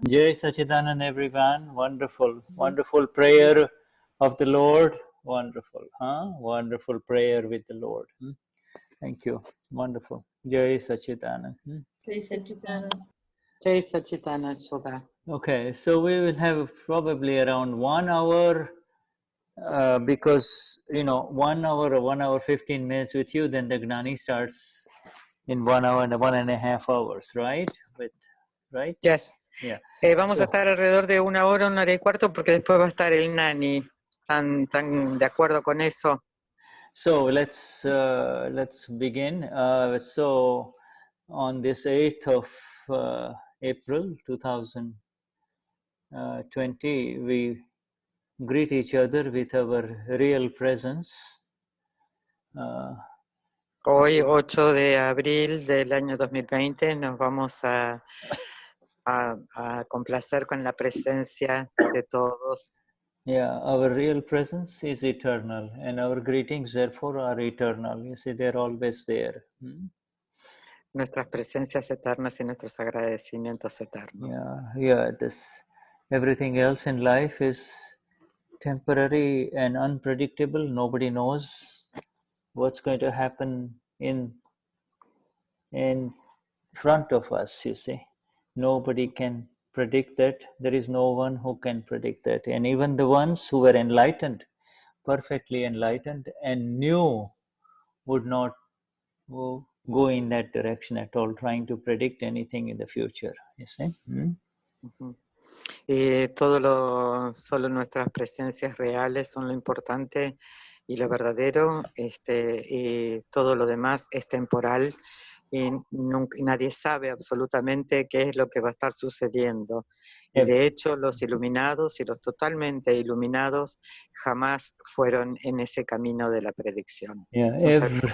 Jai Sachidanand, everyone. Wonderful, wonderful prayer of the Lord. Wonderful, huh? Wonderful prayer with the Lord. Thank you. Wonderful. Jai Sachidanand. Jai Sachidanand. Jai Sachidanand, Shuddha. Okay, so we will have probably around 1 hour because, 1 hour or 1 hour 15 minutes with you, then the Gnani starts in 1 hour and 1.5 hours, right? Right? Yes. Yeah. Vamos a estar alrededor de 1 hora, 1 hora y cuarto, porque después va a estar el Gnani. ¿Están de acuerdo con eso? So let's begin. So on this 8th of April 2020, we greet each other with our real presence. Hoy, 8 de abril del año 2020, nos vamos a complacer con la presencia de todos. Yeah, our real presence is eternal, and our greetings therefore are eternal. You see, they're always there. Nuestras presencias eternas y nuestros agradecimientos eternos. Yeah. Everything else in life is temporary and unpredictable. Nobody knows what's going to happen in front of us, you see. Nobody can predict that. There is no one who can predict that. And even the ones who were enlightened, perfectly enlightened and knew, would not go in that direction at all, trying to predict anything in the future, you see. Solo nuestras presencias reales son lo importante y lo verdadero, y todo lo demás es temporal y nadie sabe absolutamente qué es lo que va a estar sucediendo. Y de hecho, los iluminados y los totalmente iluminados jamás fueron en ese camino de la predicción. No saben qué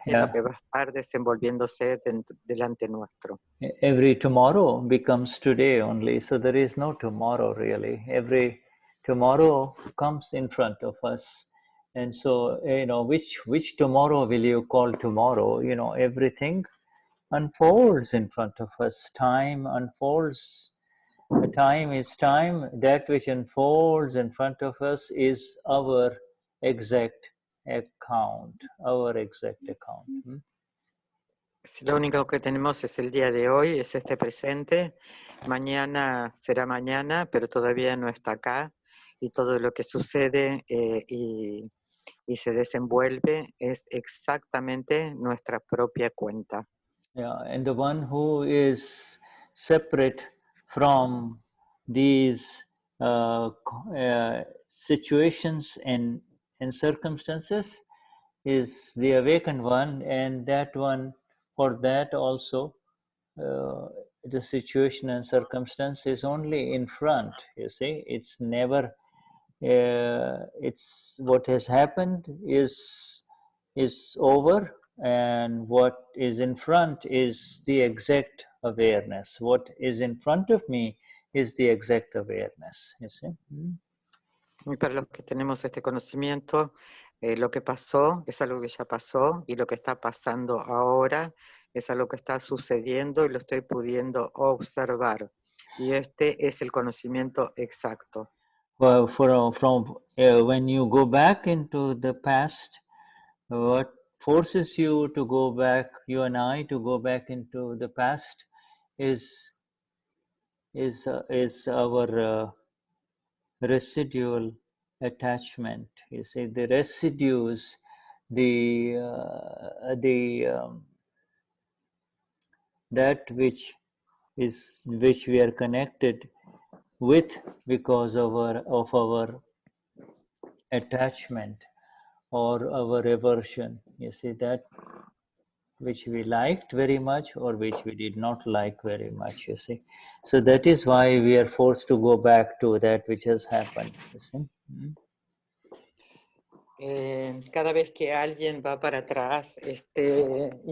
es lo que va a estar desenvolviéndose delante nuestro. Every tomorrow becomes today only, so there is no tomorrow really. Every tomorrow comes in front of us, and so which tomorrow will you call tomorrow? Everything unfolds in front of us. Time unfolds. Time is time. That which unfolds in front of us is our exact account. Si lo único que tenemos es el día de hoy, es este presente, mañana será mañana, pero todavía no está acá, y todo lo que sucede y se desenvuelve es exactamente nuestra propia cuenta. Yeah, and the one who is separate from these situations and circumstances is the awakened one, and that one, for that also, the situation and circumstance is only in front, you see. It's never, it's what has happened is over, and what is in front is the exact awareness. What is in front of me is the exact awareness, you see. Y para los que tenemos este conocimiento, lo que pasó es algo que ya pasó, y lo que está pasando ahora es algo que está sucediendo y lo estoy pudiendo observar. Y este es el conocimiento exacto. Well, from when you go back into the past, what forces you to go back, you and I, to go back into the past is our residual attachment. You see, the residues, that which we are connected with because of our attachment or our aversion. You see, that which we liked very much or which we did not like very much, you see. So that is why we are forced to go back to that which has happened, you see. Cada vez que alguien va para atrás y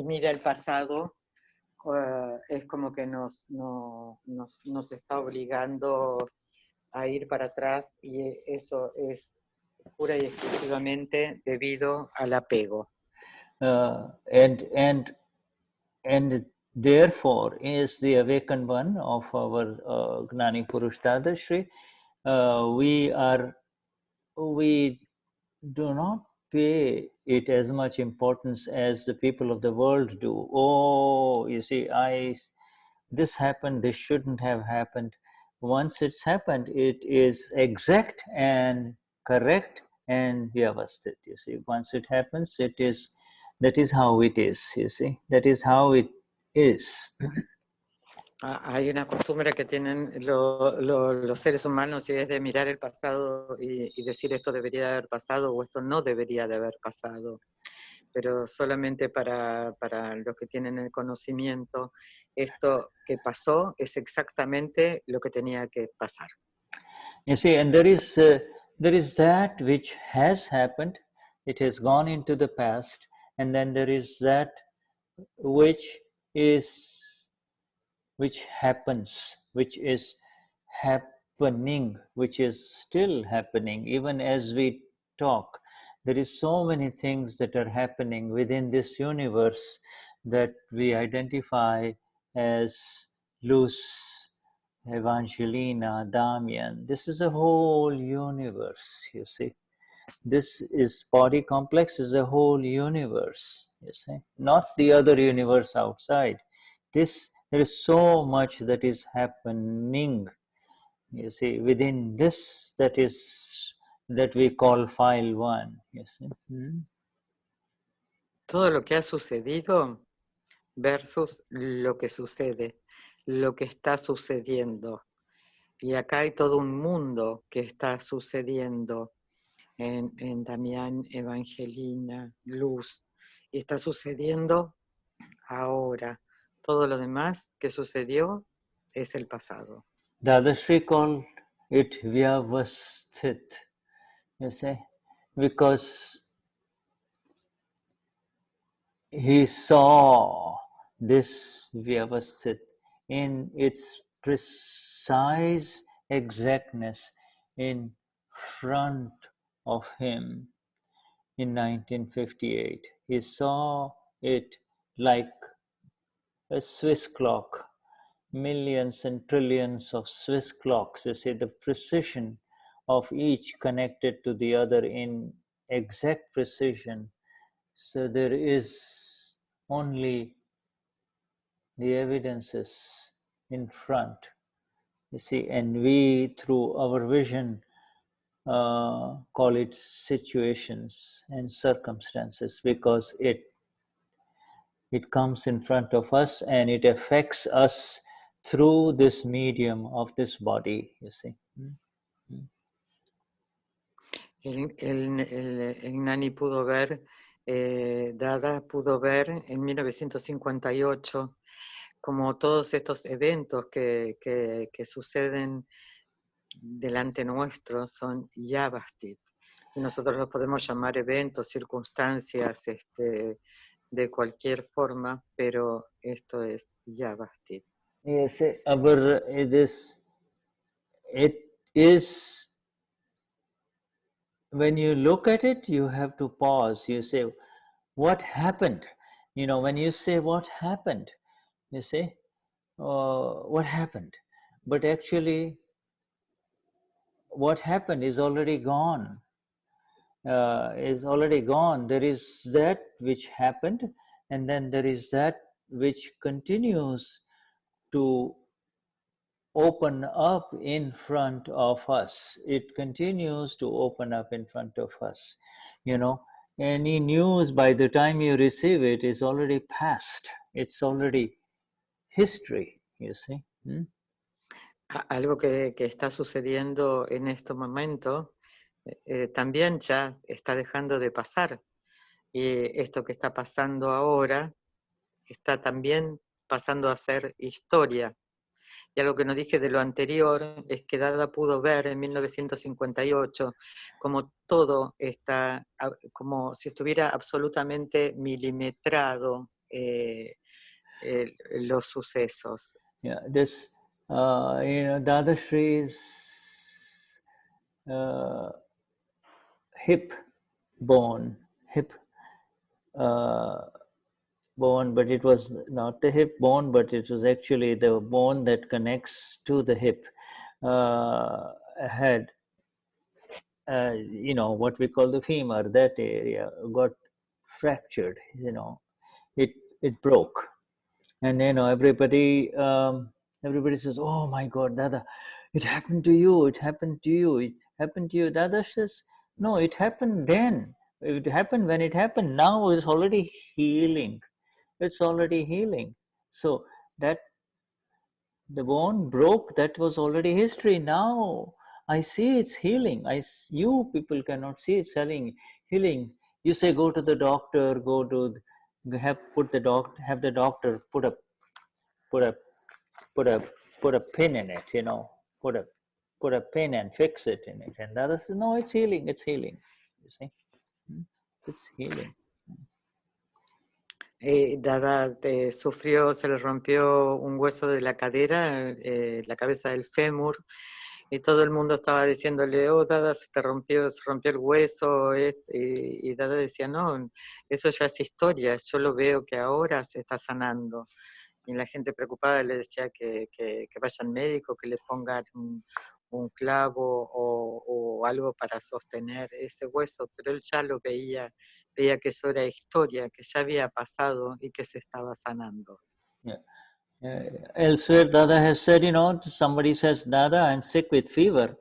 mira el pasado, es como que nos está obligando a ir para atrás, y eso es pura y exclusivamente debido al apego. And therefore is the awakened one of our Gnani Purush Dadashri. We do not pay it as much importance as the people of the world do. Oh, you see, this happened, this shouldn't have happened. Once it's happened, it is exact and correct and vyavasthit. You see, once it happens, that is how it is. You see, that is how it is. Hay una costumbre que tienen los seres humanos y es de mirar el pasado y decir esto debería haber pasado o esto no debería de haber pasado. Pero solamente para los que tienen el conocimiento, esto que pasó es exactamente lo que tenía que pasar. You see, and there is that which has happened, it has gone into the past, and then there is that which happens, which is happening, which is still happening, even as we talk. There is so many things that are happening within this universe that we identify as Luz, Evangelina, Damien. This is a whole universe, you see. This is body complex is a whole universe, you see, not the other universe outside. There is so much that is happening, you see, within this that we call file one, you see. Todo lo que ha sucedido versus lo que sucede, lo que está sucediendo. Y acá hay todo un mundo que está sucediendo en Damien, Evangelina, Luz, y está sucediendo ahora. Todo lo demás que sucedió es el pasado. Dadashri called it Vyavasthit, you see, because he saw this Vyavasthit in its precise exactness in front of him in 1958. He saw it like a Swiss clock, millions and trillions of Swiss clocks. You see, the precision of each connected to the other in exact precision. So there is only the evidences in front, you see, and we, through our vision, call it situations and circumstances because it comes in front of us and it affects us through this medium of this body, you see. El Gnani pudo ver, Dada pudo ver en 1958 como todos estos eventos que suceden delante nuestro son Vyavasthit. Y nosotros los podemos llamar eventos, circunstancias, de cualquier forma, pero esto es Vyavasthit. Yes, it is, when you look at it, you have to pause. You say, what happened? You know, when you say what happened, you say, what happened? But actually, what happened is already gone. There is that which happened, and then there is that which continues to open up in front of us. It continues to open up in front of us. You know, any news, by the time you receive it, is already past. It's already history, you see. Algo que está sucediendo en este momento también ya está dejando de pasar. Y esto que está pasando ahora está también pasando a ser historia. Y algo que no dije de lo anterior es que Dada pudo ver en 1958 como todo está, como si estuviera absolutamente milimetrado los sucesos. Yeah, this, Dadashri's hip bone, hip bone, but it was not the hip bone, but it was actually the bone that connects to the hip. Had what we call the femur, that area got fractured. It it broke, and everybody says, "Oh my God, Dada, it happened to you. It happened to you. It happened to you." Dada says, "No, it happened then. It happened when it happened. Now it's already healing. It's already healing." So that the bone broke, that was already history. Now I see it's healing. You people cannot see it's healing. You say go to the doctor, go to have the doctor put a put a put a pin in it, put a put a pin and fix it in it. And the other says, no, it's healing, it's healing. You see, it's healing. Dada sufrió, se le rompió un hueso de la cadera, la cabeza del fémur, y todo el mundo estaba diciéndole, oh, Dada, se rompió el hueso, y Dada decía, no, eso ya es historia, yo lo veo que ahora se está sanando. Y la gente preocupada le decía que vaya al médico, que le pongan un clavo o algo para sostener ese hueso, pero él ya lo veía que eso era historia, que ya había pasado y que se estaba sanando. Yeah. Elsewhere, Dada has said, somebody says, Dada, I'm sick with fever.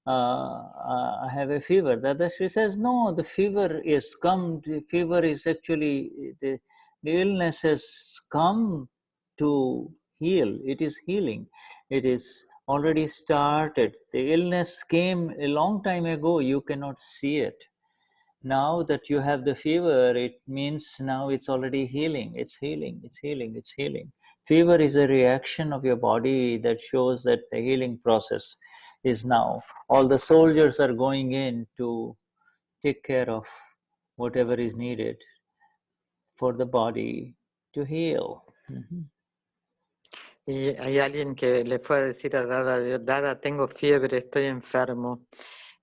I have a fever. Dadashri says, no, the fever is come. The fever is actually, the illness has come to heal. It is healing. It is already started. The illness came a long time ago. You cannot see it. Now that you have the fever, it means now it's already healing. It's healing. It's healing. It's healing. Fever is a reaction of your body that shows that the healing process is now. All the soldiers are going in to take care of whatever is needed for the body to heal. Mm-hmm. Y hay alguien que le fue a decir a Dada, Dada, tengo fiebre, estoy enfermo.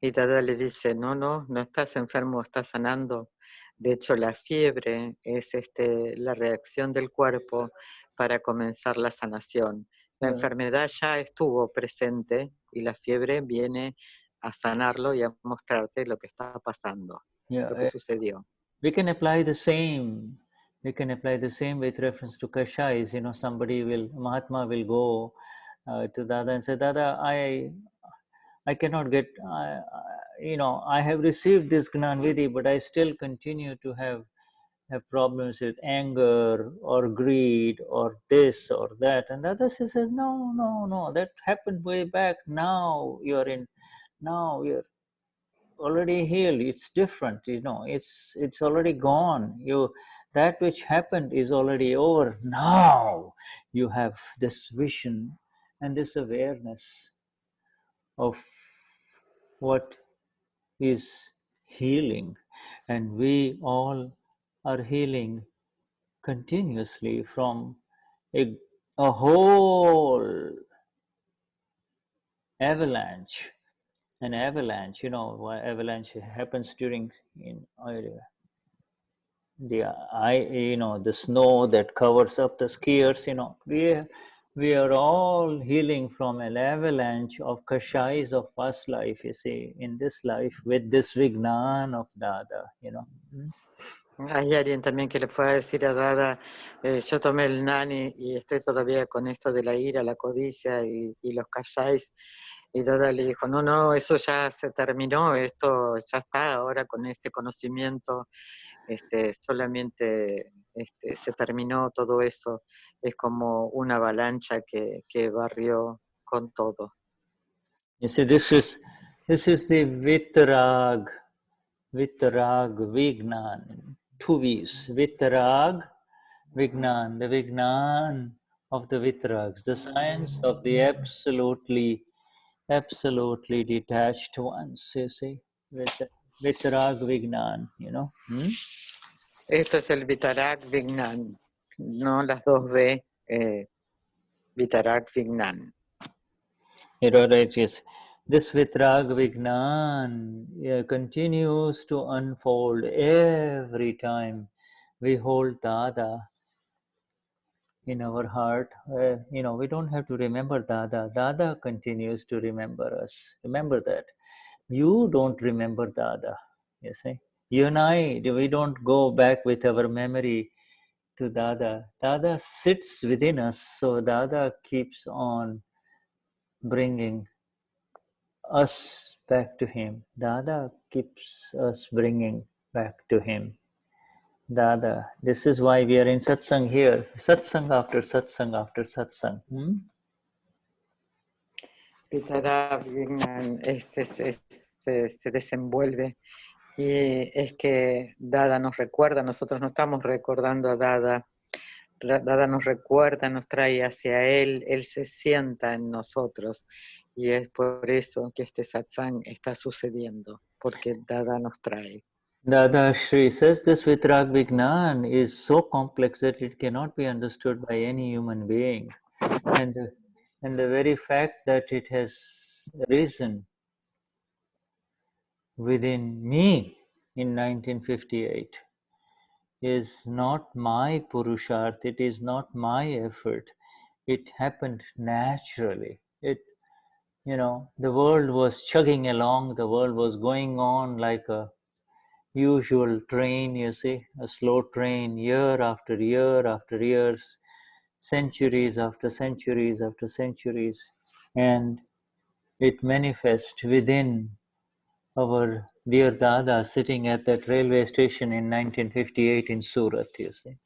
Y Dada le dice, no estás enfermo, estás sanando. De hecho, la fiebre es la reacción del cuerpo para comenzar la sanación. La enfermedad ya estuvo presente y la fiebre viene a sanarlo y a mostrarte lo que está pasando, lo que sucedió. We can apply the same. We can apply the same with reference to kashais. Mahatma will go to Dada and say, Dada, I cannot get, I have received this Gnan Vidhi, but I still continue to have problems with anger or greed or this or that. And the other says, no, that happened way back. Now you're already healed. It's different, it's already gone. That which happened is already over. Now you have this vision and this awareness of what is healing, and we all are healing continuously from a whole avalanche. An avalanche, avalanche happens during the snow that covers up the skiers. We are all healing from an avalanche of kashais of past life, you see, in this life with this Vignan of Dada. Hay alguien también que le fue a decir a Dada, yo tomé el Gnani y estoy todavía con esto de la ira, la codicia y los kashais. Y Dada le dijo, no, eso ya se terminó, esto ya está ahora con este conocimiento, solamente se terminó todo eso. Es como una avalancha que barrió con todo. You see, this is the Vitarag Vignan, two V's, Vitarag Vignan, the Vignan of the Vitarags, the science of the absolutely detached ones, you see, Vitarag Vignan, Esto es el Vitarag Vignan, no las dos B, Vitarag Vignan. Yes. This Vitarag Vignan continues to unfold every time we hold Dada in our heart. We don't have to remember Dada. Dada continues to remember us. Remember that. You don't remember Dada. You see, you and I, we don't go back with our memory to Dada. Dada sits within us, so Dada keeps on bringing us back to him. Dada keeps us bringing back to him. Dada. This is why we are in satsang here. Satsang after satsang after satsang. Pitara Vignan se desenvuelve y es que Dada nos recuerda, nosotros no estamos recordando a Dada, Dada nos recuerda, nos trae hacia él se sienta en nosotros y es por eso que este satsang está sucediendo, porque Dada nos trae. Dadashri says this Vitrag Vignan is so complex that it cannot be understood by any human being. And the very fact that it has risen within me in 1958 is not my purusharth, it is not my effort. It happened naturally. The world was chugging along, the world was going on like a usual train, you see, a slow train, year after year after years, centuries after centuries after centuries, and it manifests within our dear Dada sitting at that railway station in 1958 in Surat, you see.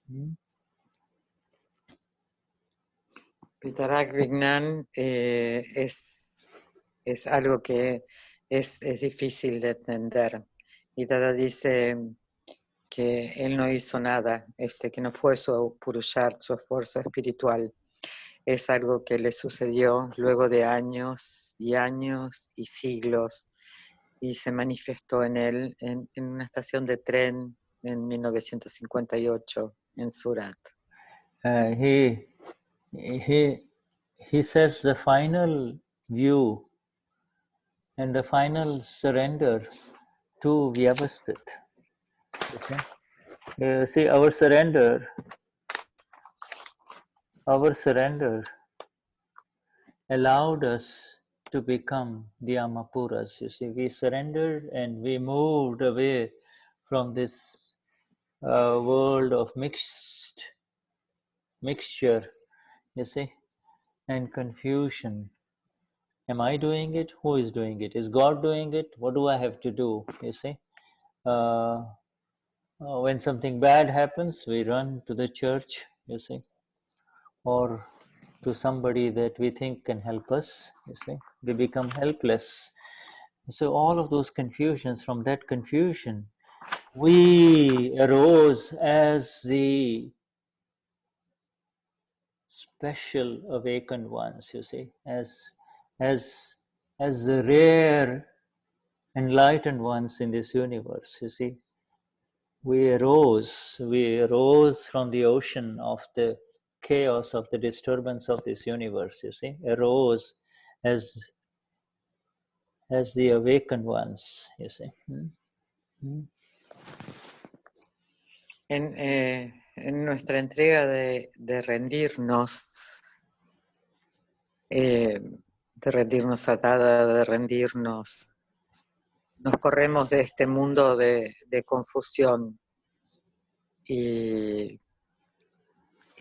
Pitarak Vignan es algo que es difícil de entender. Y Dada dice que él no hizo nada, que no fue su purusharth, su esfuerzo espiritual. Es algo que le sucedió luego de años y años y siglos y se manifestó en él en una estación de tren en 1958 en Surat. He says the final view and the final surrender to Vyavasthit. See, our surrender allowed us to become the Amapuras. You see, we surrendered and we moved away from this world of mixture, you see, and confusion. Am I doing it? Who is doing it? Is God doing it? What do I have to do? You see, when something bad happens, we run to the church, you see, or to somebody that we think can help us, you see. We become helpless. So all of those confusions, from that confusion, we arose as the special awakened ones, you see, as the rare enlightened ones in this universe, you see. We arose from the ocean of the chaos, of the disturbance of this universe, you see, arose as the awakened ones, you see. En nuestra entrega de rendirnos a Dada, de rendirnos, nos corremos de este mundo de confusión y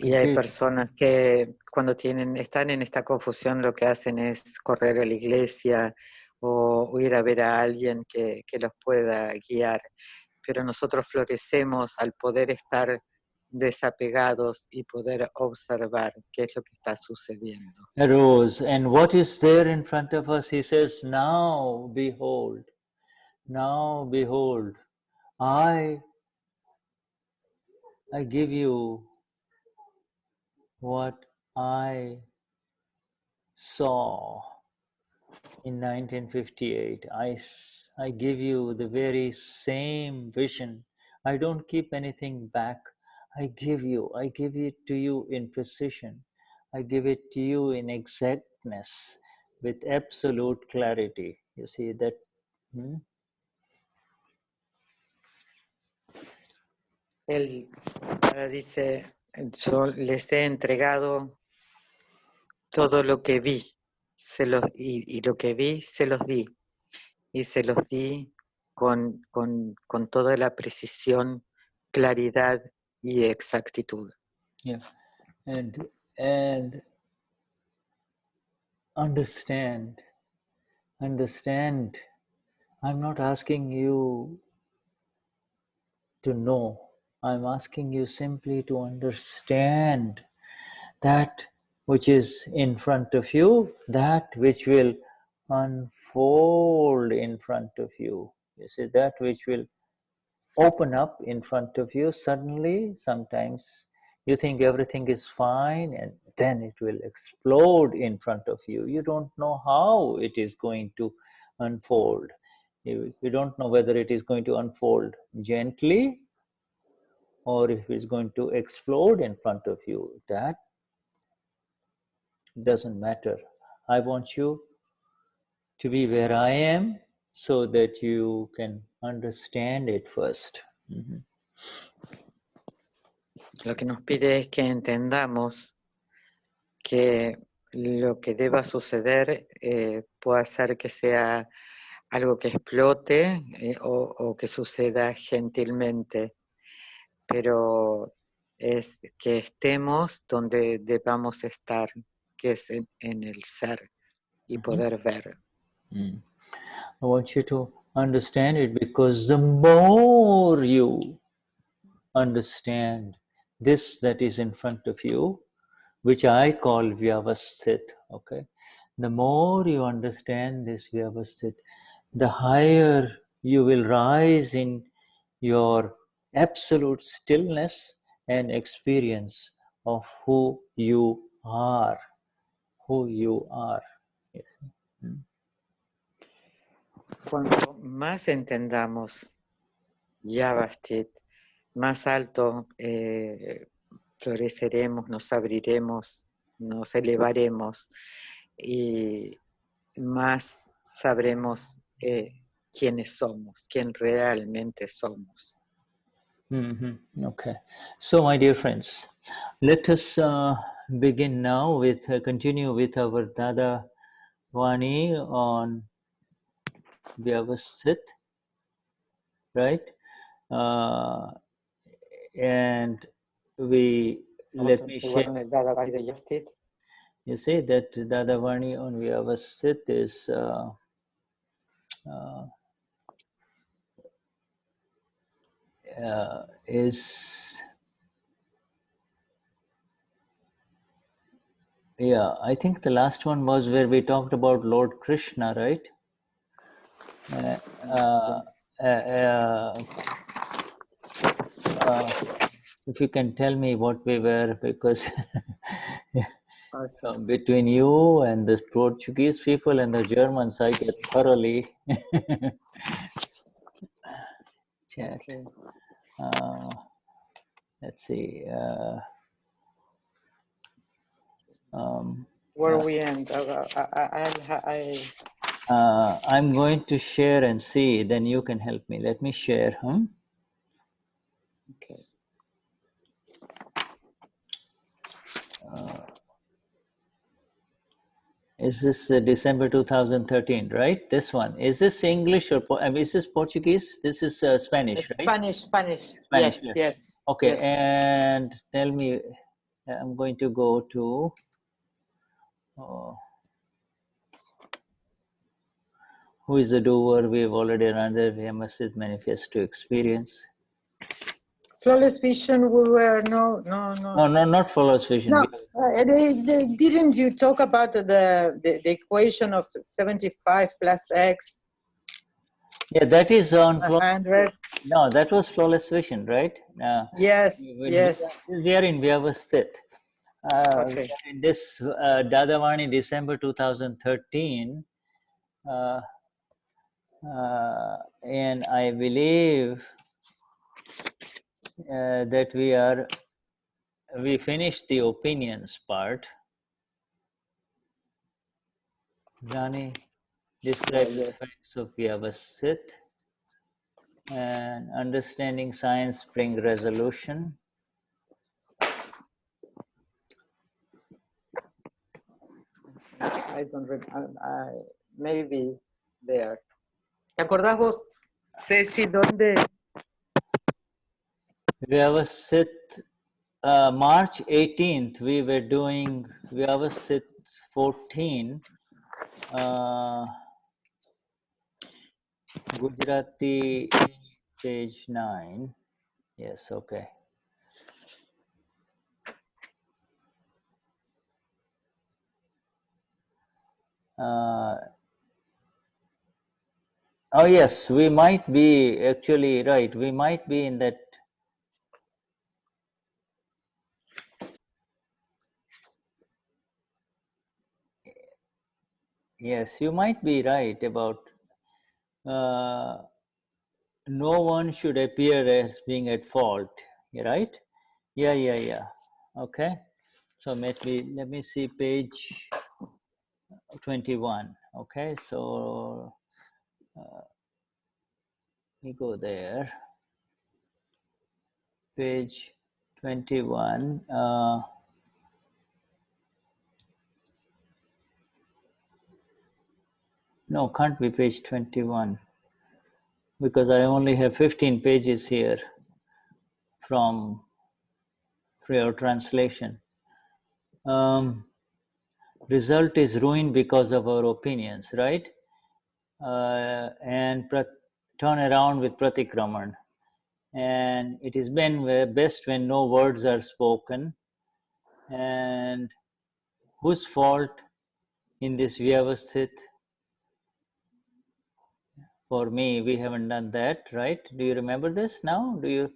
hay personas que cuando están en esta confusión lo que hacen es correr a la iglesia o ir a ver a alguien que los pueda guiar. Pero nosotros florecemos al poder estar desapegados y poder observar qué es lo que está sucediendo. Arose, and what is there in front of us? He says, now behold, I give you what I saw in 1958. I give you the very same vision. I don't keep anything back. I give it to you in precision. I give it to you in exactness, with absolute clarity. You see that? Él dice, Yo les he entregado todo lo que vi, y lo que vi se los di, y se los di con toda la precisión, claridad y exactitud. Yeah, and understand. I'm not asking you to know. I'm asking you simply to understand that which is in front of you, that which will unfold in front of you. You see, that which will open up in front of you. Suddenly, sometimes you think everything is fine, and then it will explode in front of you. You don't know how it is going to unfold. You don't know whether it is going to unfold gently or if it's going to explode in front of you. That doesn't matter. I want you to be where I am so that you can understand it first. Mm-hmm. Lo que nos pide es que entendamos que lo que deba suceder puede ser que sea algo que explote o que suceda gentilmente, pero es que estemos donde debamos estar, que es en el ser y poder ver. I want you to understand it, because the more you understand this that is in front of you, which I call Vyavasthit, okay? The more you understand this Vyavasthit, the higher you will rise in your absolute stillness and experience of who you are. Who you are. Yes. Cuanto más entendamos Vyavasthit, más alto floreceremos, nos abriremos, nos elevaremos y más sabremos quiénes somos, quién realmente somos. Okay. So, my dear friends, let us begin now with, continue with our Dadavani on Vyavasthit, right? And let me share. You say that Dadavani on Vyavasthit is yeah, I think the last one was where we talked about Lord Krishna, right? If you can tell me what we were, because between you and the Portuguese people and the Germans, I get thoroughly chat. Okay. Let's see. Where we end? I'm going to share and see, then you can help me. Let me share. Okay. Is this December 2013, right? This one. Is this English or is this Portuguese? This is Spanish, right? Spanish. Yes. Okay, yes. And tell me, I'm going to go to who is the doer? We've already run the Jamás manifest to experience. Flawless vision, we were no, not flawless vision. No, didn't you talk about the equation of 75 plus x? Yeah, that is on 100. No, that was flawless vision, right? Yes. We are in Vyavasthit. Okay. In this Dadavani December 2013, and I believe that we finished the opinions part. Gnani describes the facts of Vyavasthit, and understanding science bring resolution. I don't remember. Maybe there. ¿Te acordás vos, Ceci, dónde? Vyavasthit, March 18th, we were doing Vyavasthit 14, Gujarati, page 9. Yes, okay. Oh yes, we might be actually right. We might be in that. Yes, you might be right about no one should appear as being at fault. Right? Yeah. Okay. So let me see page 21. Okay. So we go there. Page 21. No, can't be page 21 because I only have 15 pages here from your translation. Result is ruined because of our opinions, right? And turn around with pratikraman. And it is best when no words are spoken. And whose fault in this Vyavasthit? For me, we haven't done that, right? Do you remember this now? Do you,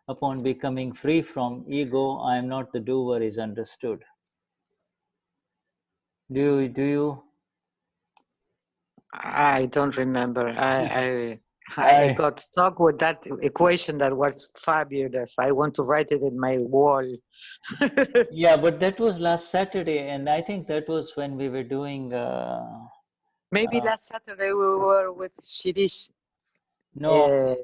upon becoming free from ego, I am not the doer is understood. Do you? I don't remember. I got stuck with that equation that was fabulous. I want to write it in my wall. Yeah, but that was last Saturday, and I think that was when we were doing. Maybe last Saturday we were with Shirish. No,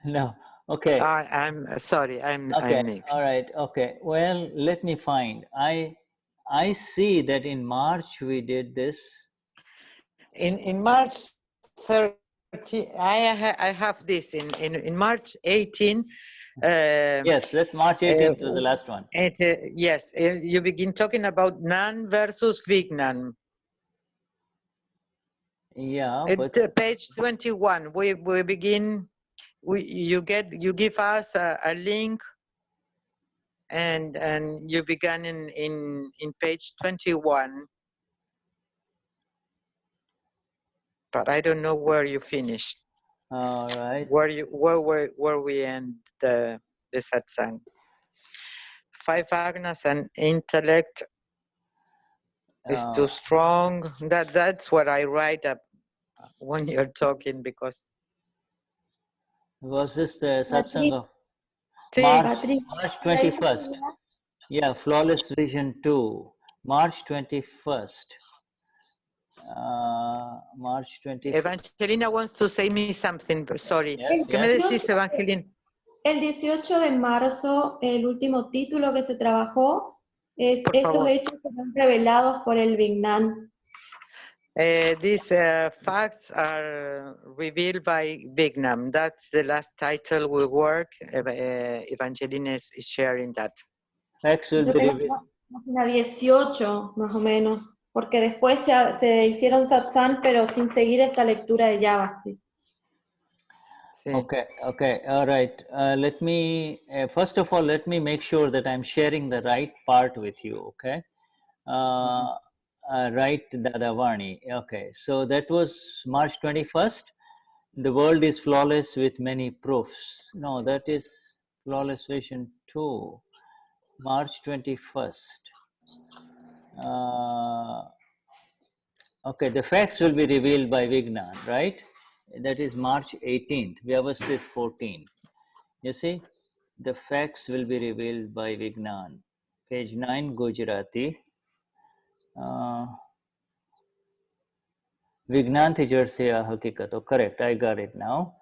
no. Okay. I'm sorry. Okay. I'm mixed. All right. Okay. Well, let me find. I see that in March we did this. In March 30, I have this in March 18. Yes, that's March 18th was the last one. Yes, you begin talking about Gnan versus Vignan. Yeah, but Page 21. We begin. You give us a link, and you began in page 21. But I don't know where you finished. all right. Where we end the satsang. 5 agnas and intellect is too strong. That's what I write up when you're talking, because was this the satsang of March 21st? Yeah, flawless vision 2, March 21st. March 21st. Evangelina wants to say me something. Sorry. Yes, ¿Qué me decís, Evangelina? El 18 de marzo, el último título que se trabajó es Estos hechos serán revelados por el Vignan. These facts are revealed by Vignan. That's the last title we work. Evangelina is sharing that. Facts will be revealed. Página 18, más o menos, porque después se hicieron satsang, pero sin seguir esta lectura de Vyavasthit. Okay, all right. Let me, first of all, let me make sure that I'm sharing the right part with you, okay? Right, Dadavani. Okay, so that was March 21st. The world is flawless with many proofs. No, that is flawless vision 2, March 21st. Okay, the facts will be revealed by Vignan, right? That is March 18th, Vyavasthit 14. You see, the facts will be revealed by Vignan. Page 9, Gujarati. Vignan thi jad se hakikato. Correct, I got it now.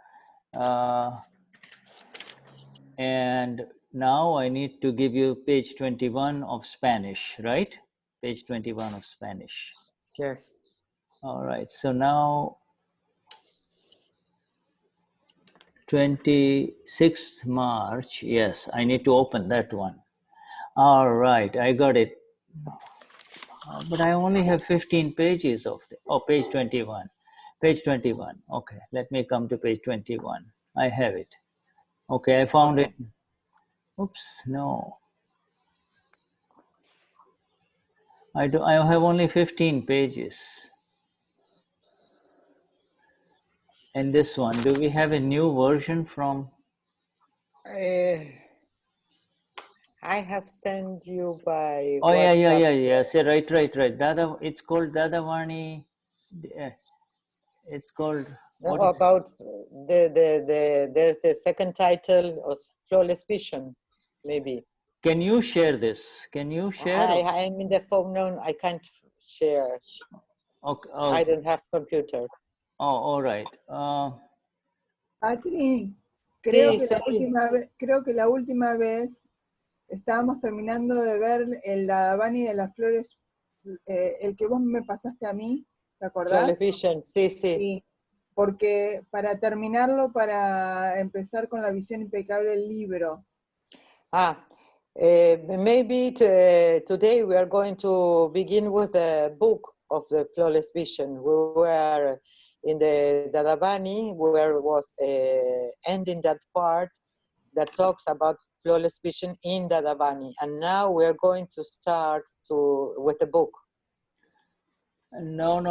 And now I need to give you page 21 of Spanish, right? Page 21 of Spanish. Yes. All right, so now 26th March. Yes, I need to open that one. All right, I got it. But I only have 15 pages of the, oh, page 21. Page 21. Okay, let me come to page 21. I have it. Okay, I found it. Oops, no. I have only 15 pages. And this one, do we have a new version from? I have sent you by Oh, WhatsApp. yeah. Say, right. Dada, it's called Dadavani. It's called, No, what is it? about there's the second title of Flawless Vision, maybe. Can you share this? Can you share? I'm in the phone now. I can't share. Okay. I don't have computer. Oh, all right. Patri, Sí, creo que la última vez estábamos terminando de ver el Dadavani de las flores, el que vos me pasaste a mí, ¿te acordás? Flawless Vision, sí. Sí, porque para terminarlo, para empezar con la visión impecable del libro. Maybe today we are going to begin with the book of the Flawless Vision. We were in the Dadavani, where was ending that part that talks about Flawless Vision in Dadavani, and now we are going to start with the book. No.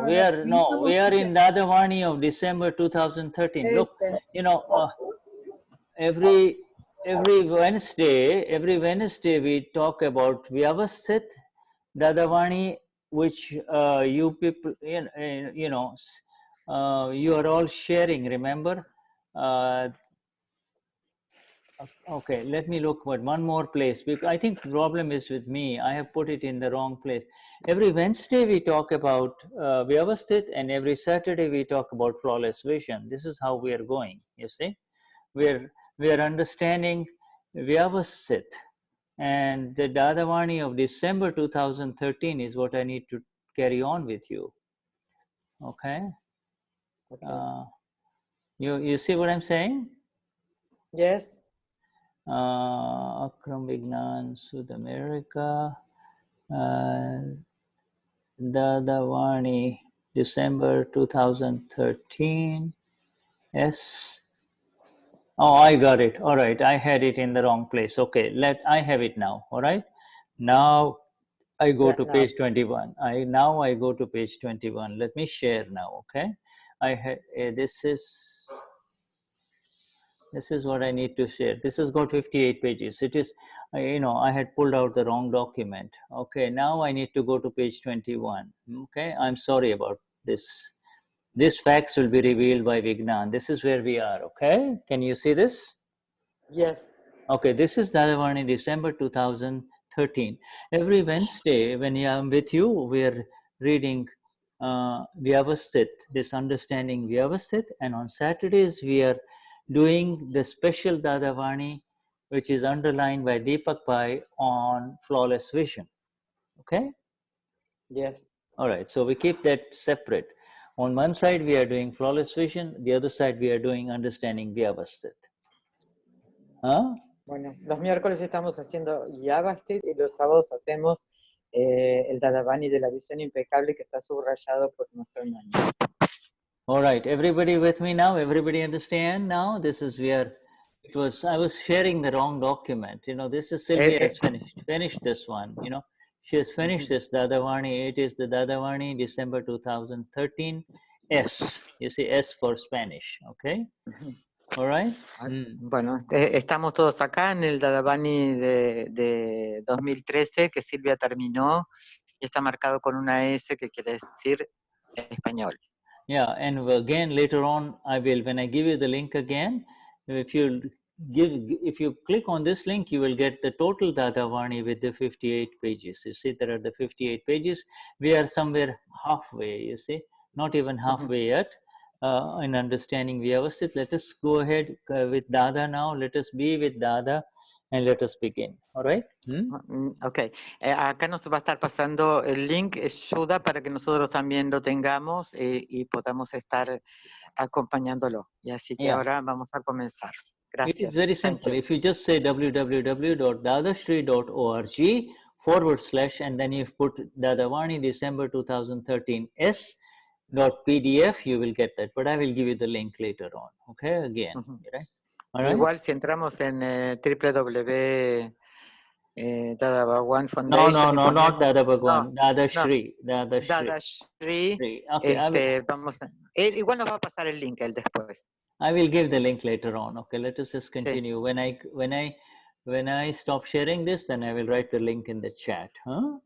We are in Este. Dadavani of December 2013. Look, every Wednesday we talk about Vyavasthit, Dadavani, which you people, you are all sharing. Remember? Okay, let me look for one more place, because I think the problem is with me. I have put it in the wrong place. Every Wednesday we talk about Vyavasthit, and every Saturday we talk about flawless vision. This is how we are going, you see. We are understanding Vyavasthit, and the Dadavani of December 2013 is what I need to carry on with you. Okay? You see what I'm saying? Yes. Akram Vignan Sudamerica, Dadavani, December 2013. Yes. Oh, I got it. All right, I had it in the wrong place. Okay, I have it now. All right. Now I go to page 21. Now I go to page 21. Let me share now. Okay. This is what I need to share. This has got 58 pages. It is, I had pulled out the wrong document. Okay, now I need to go to page 21. Okay, I'm sorry about this. These facts will be revealed by Vignan. This is where we are, okay? Can you see this? Yes. Okay, this is Dadavani December 2013. Every Wednesday when I'm with you, we're reading Vyavasthit, this understanding Vyavasthit, and on Saturdays we are doing the special Dadavani, which is underlined by Deepak Pai on flawless vision. Okay? Yes. All right, so we keep that separate. On one side we are doing flawless vision, the other side we are doing understanding Vyavasthit. Huh? Bueno, los miércoles estamos haciendo Vyavasthit y los sábados hacemos el Dadavani de la visión impecable, que está subrayado por nuestro Gnani. All right, everybody with me now? Everybody understand now? This is where I was sharing the wrong document. This is Sylvia has finished this one. She has finished this Dadavani. It is the Dadavani December 2013 S. You see, S for Spanish. Okay. All right. Bueno, estamos todos acá en el Dadavani de 2013 que Silvia terminó y está marcado con una S que quiere decir español. Yeah, and again later on when I give you the link again, if you click on this link, you will get the total Dadavani with the 58 pages. You see, there are the 58 pages. We are somewhere halfway, you see, not even halfway yet in understanding Vyavasthit. Let us go ahead with Dada now. Let us be with Dada and let us begin. All right? Ok, acá nos va a estar pasando el link Shuddha para que nosotros también lo tengamos y podamos estar acompañándolo. Y así que ahora vamos a comenzar. Gracias. It is very simple. If you just say www.dadashri.org / and then you put Dadavani December 2013 s.pdf, you will get that. But I will give you the link later on. Okay, again. Right? All right? Igual si entramos en www. Dadavaguan Foundation. No, not Dadavaguan. Dadashri. Dadashri. Okay, vamos a, igual nos va a pasar el link después. I will give the link later on. Okay, let us just continue. Sí. When I stop sharing this, then I will write the link in the chat. Huh?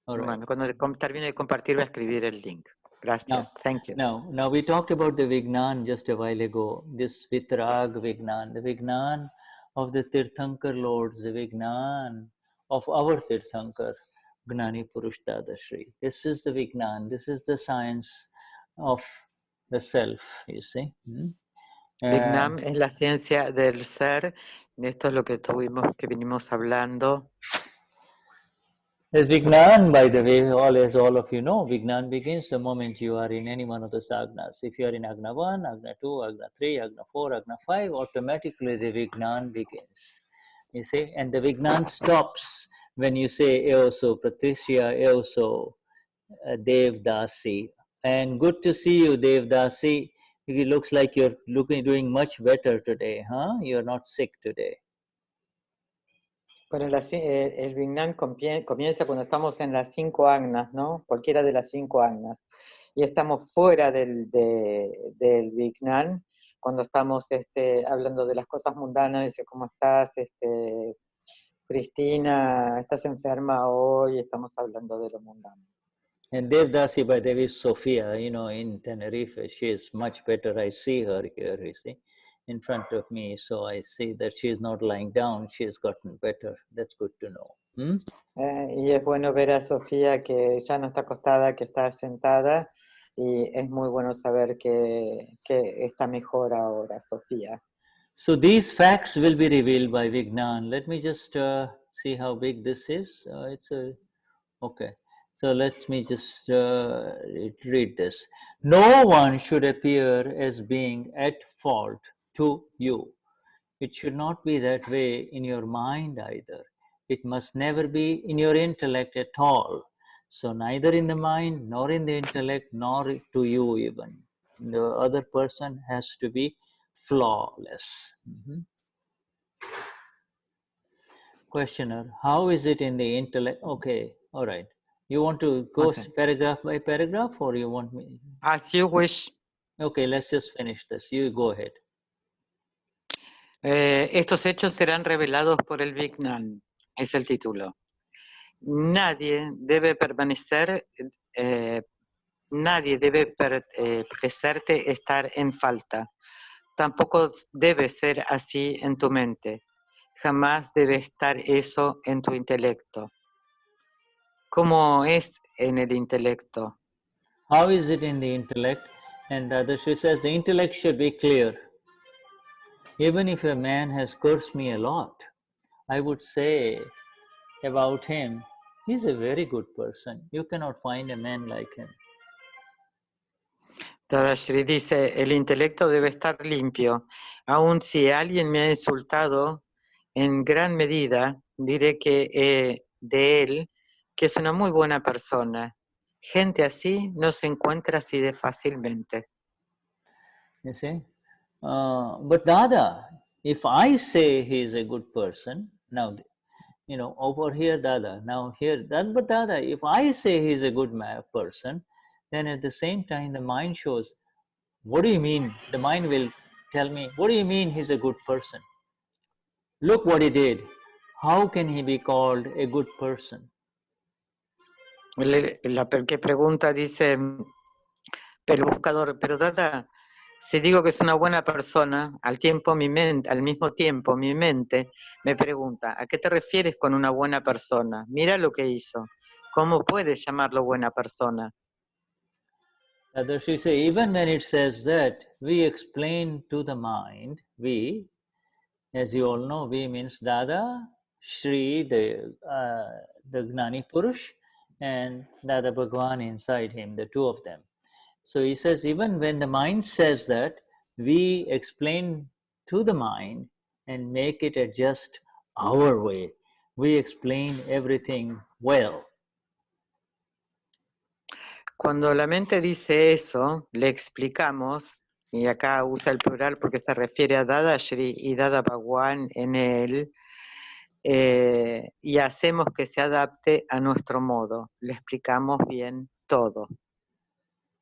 All right. Bueno, cuando termine de compartir voy a escribir el link. Gracias. Thank you. Now we talked about the Vignan just a while ago. This Vitrag Vignan, the Vignan of the Tirthankar Lords, the Vignan of our Tirthankar, Gnani Purush Dadashri. This is the Vignan. This is the science of the self, you see. Vignan es la ciencia del ser. Esto es lo que vinimos hablando. As Vignan, by the way, as all of you know, Vignan begins the moment you are in any one of the sagnas. If you are in Agna 1, Agna 2, Agna 3, Agna 4, Agna 5, automatically the Vignan begins. You see, and the Vignan stops when you say Eoso, Patricia, Eoso, Devdasi. And good to see you, Devdasi. It looks like you're doing much better today, huh? You're not sick today. Bueno, el Vignan comienza cuando estamos en las 5 agnas, ¿no? Cualquiera de las 5 agnas. Y estamos fuera del Vignan, cuando estamos hablando de las cosas mundanas, dice, ¿cómo estás? Cristina, ¿estás enferma hoy? Estamos hablando de lo mundano. And Devdasi, by the way, is Sofia, in Tenerife. She is much better. I see her here, you see, in front of me. So I see that she is not lying down. She has gotten better. That's good to know. Y es bueno ver a Sofía que ya no está acostada, que está sentada. Y es muy bueno saber que está mejor ahora, Sofía. So these facts will be revealed by Vignan. Let me just see how big this is. Okay. So let me just read this. No one should appear as being at fault to you. It should not be that way in your mind either. It must never be in your intellect at all. So neither in the mind, nor in the intellect, nor to you even. The other person has to be flawless. Questioner, how is it in the intellect? Okay, all right. You want to go paragraph by paragraph, or you want me? As you wish. Okay, let's just finish this. You go ahead. Estos hechos serán revelados por el Vignan. Es el título. Nadie debe parecerte estar en falta. Tampoco debe ser así en tu mente. Jamás debe estar eso en tu intelecto. ¿Cómo es en el intelecto? How is it in the intellect? And Dadashri says the intellect should be clear. Even if a man has cursed me a lot, I would say about him, he's a very good person. You cannot find a man like him. Dadashri dice, el intelecto debe estar limpio. Aun si alguien me ha insultado, en gran medida diré que de él que es una muy buena persona. Gente así no se encuentra así de fácilmente. You see? But Dada, if I say he is a good person, now, over here, Dada, now here, but Dada, if I say he is a good person, then at the same time, the mind shows, what do you mean? The mind will tell me, what do you mean he's a good person? Look what he did. How can he be called a good person? La que pregunta dice, pero Buscador, pero Dada, si digo que es una buena persona, al mismo tiempo mi mente me pregunta, ¿a qué te refieres con una buena persona? Mira lo que hizo. ¿Cómo puedes llamarlo buena persona? She say, even when it says that, we explain to the mind, we As you all know, V means Dada, Shri, the Gnani Purush, and Dada Bhagwan inside him, the two of them. So he says, even when the mind says that, we explain to the mind and make it adjust our way. We explain everything well. Cuando la mente dice eso, le explicamos, y acá usa el plural porque se refiere a Dadashri y Dada Bhagwan en él, y hacemos que se adapte a nuestro modo. Le explicamos bien todo.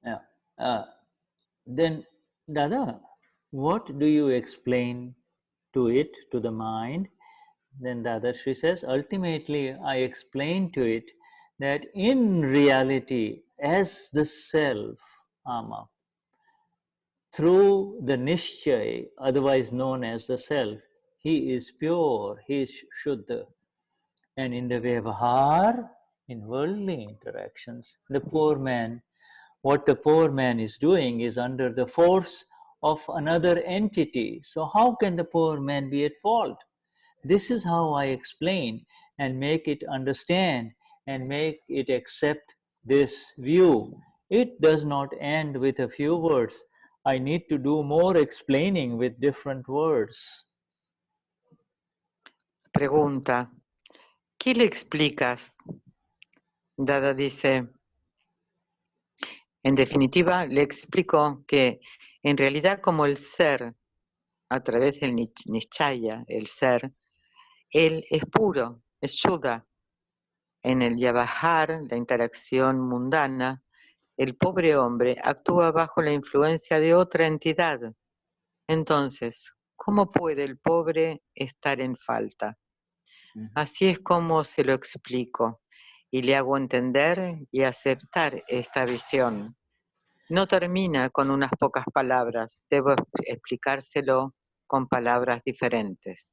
Yeah. Then, Dada, what do you explain to it, to the mind? Then Dadashri says, ultimately, I explain to it that in reality, as the self, Ama, through the Nishchay, otherwise known as the self, he is pure, he is Shuddha. And in the Vyavahar, in worldly interactions, the poor man, what the poor man is doing is under the force of another entity. So how can the poor man be at fault? This is how I explain and make it understand and make it accept this view. It does not end with a few words. I need to do more explaining with different words. Pregunta, ¿qué le explicas? Dada dice, en definitiva, le explico que en realidad como el ser, a través del Nishchaya, el ser, él es puro, es Shuddha. En el Vyavahar, la interacción mundana, el pobre hombre actúa bajo la influencia de otra entidad. Entonces, ¿cómo puede el pobre estar en falta? Así es como se lo explico y le hago entender y aceptar esta visión. No termina con unas pocas palabras, debo explicárselo con palabras diferentes.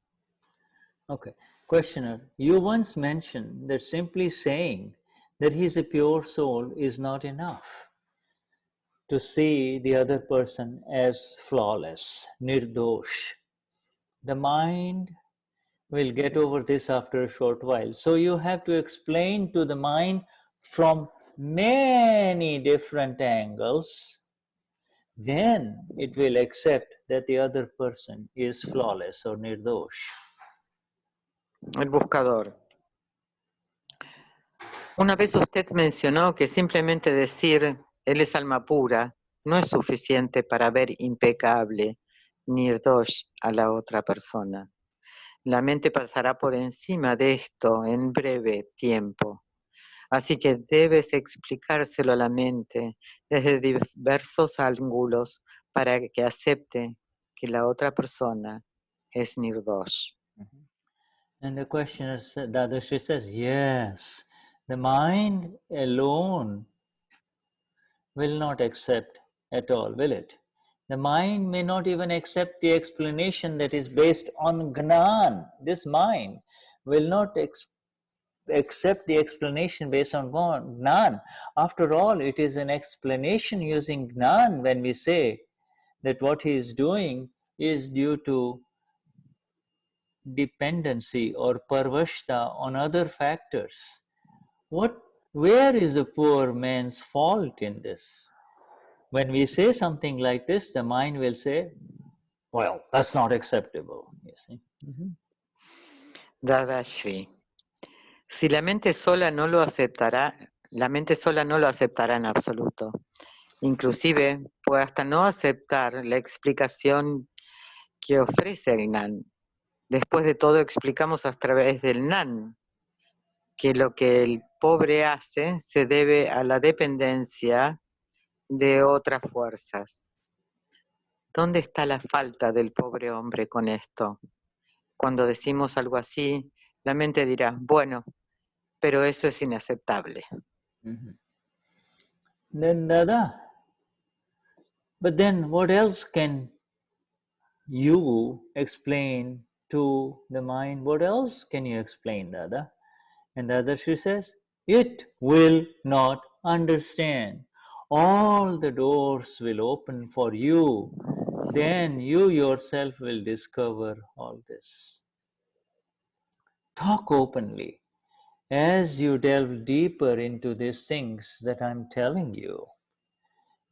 Okay. Questioner, you once mentioned that simply saying that he is a pure soul is not enough to see the other person as flawless, nirdosh. The mind will get over this after a short while. So you have to explain to the mind from many different angles. Then it will accept that the other person is flawless or nirdosh. El buscador. Una vez usted mencionó que simplemente decir él es alma pura no es suficiente para ver impecable nirdosh a la otra persona. La mente pasará por encima de esto en breve tiempo. Así que debes explicárselo a la mente desde diversos ángulos para que acepte que la otra persona es nirdosh. And the questioner, Dadashri says, yes, the mind alone will not accept at all, will it? The mind may not even accept the explanation that is based on Gnan. This mind will not accept the explanation based on Gnan. After all, it is an explanation using Gnan when we say that what he is doing is due to dependency or parvashta on other factors. Where is the poor man's fault in this? When we say something like this, the mind will say, well, that's not acceptable. You see? Dadashri. Si la mente sola no lo aceptará, la mente sola no lo aceptará en absoluto. Inclusive puede hasta no aceptar la explicación que ofrece el Gnan. Después de todo explicamos a través del Gnan que lo que el pobre hace se debe a la dependencia de otras fuerzas. ¿Dónde está la falta del pobre hombre con esto? Cuando decimos algo así, la mente dirá, bueno, pero eso es inaceptable. Then Dada, but then what else can you explain to the mind? What else can you explain, Dada? And Dadashri says, it will not understand. All the doors will open for you then you yourself will discover all this. Talk openly. As you delve deeper into these things that I'm telling you,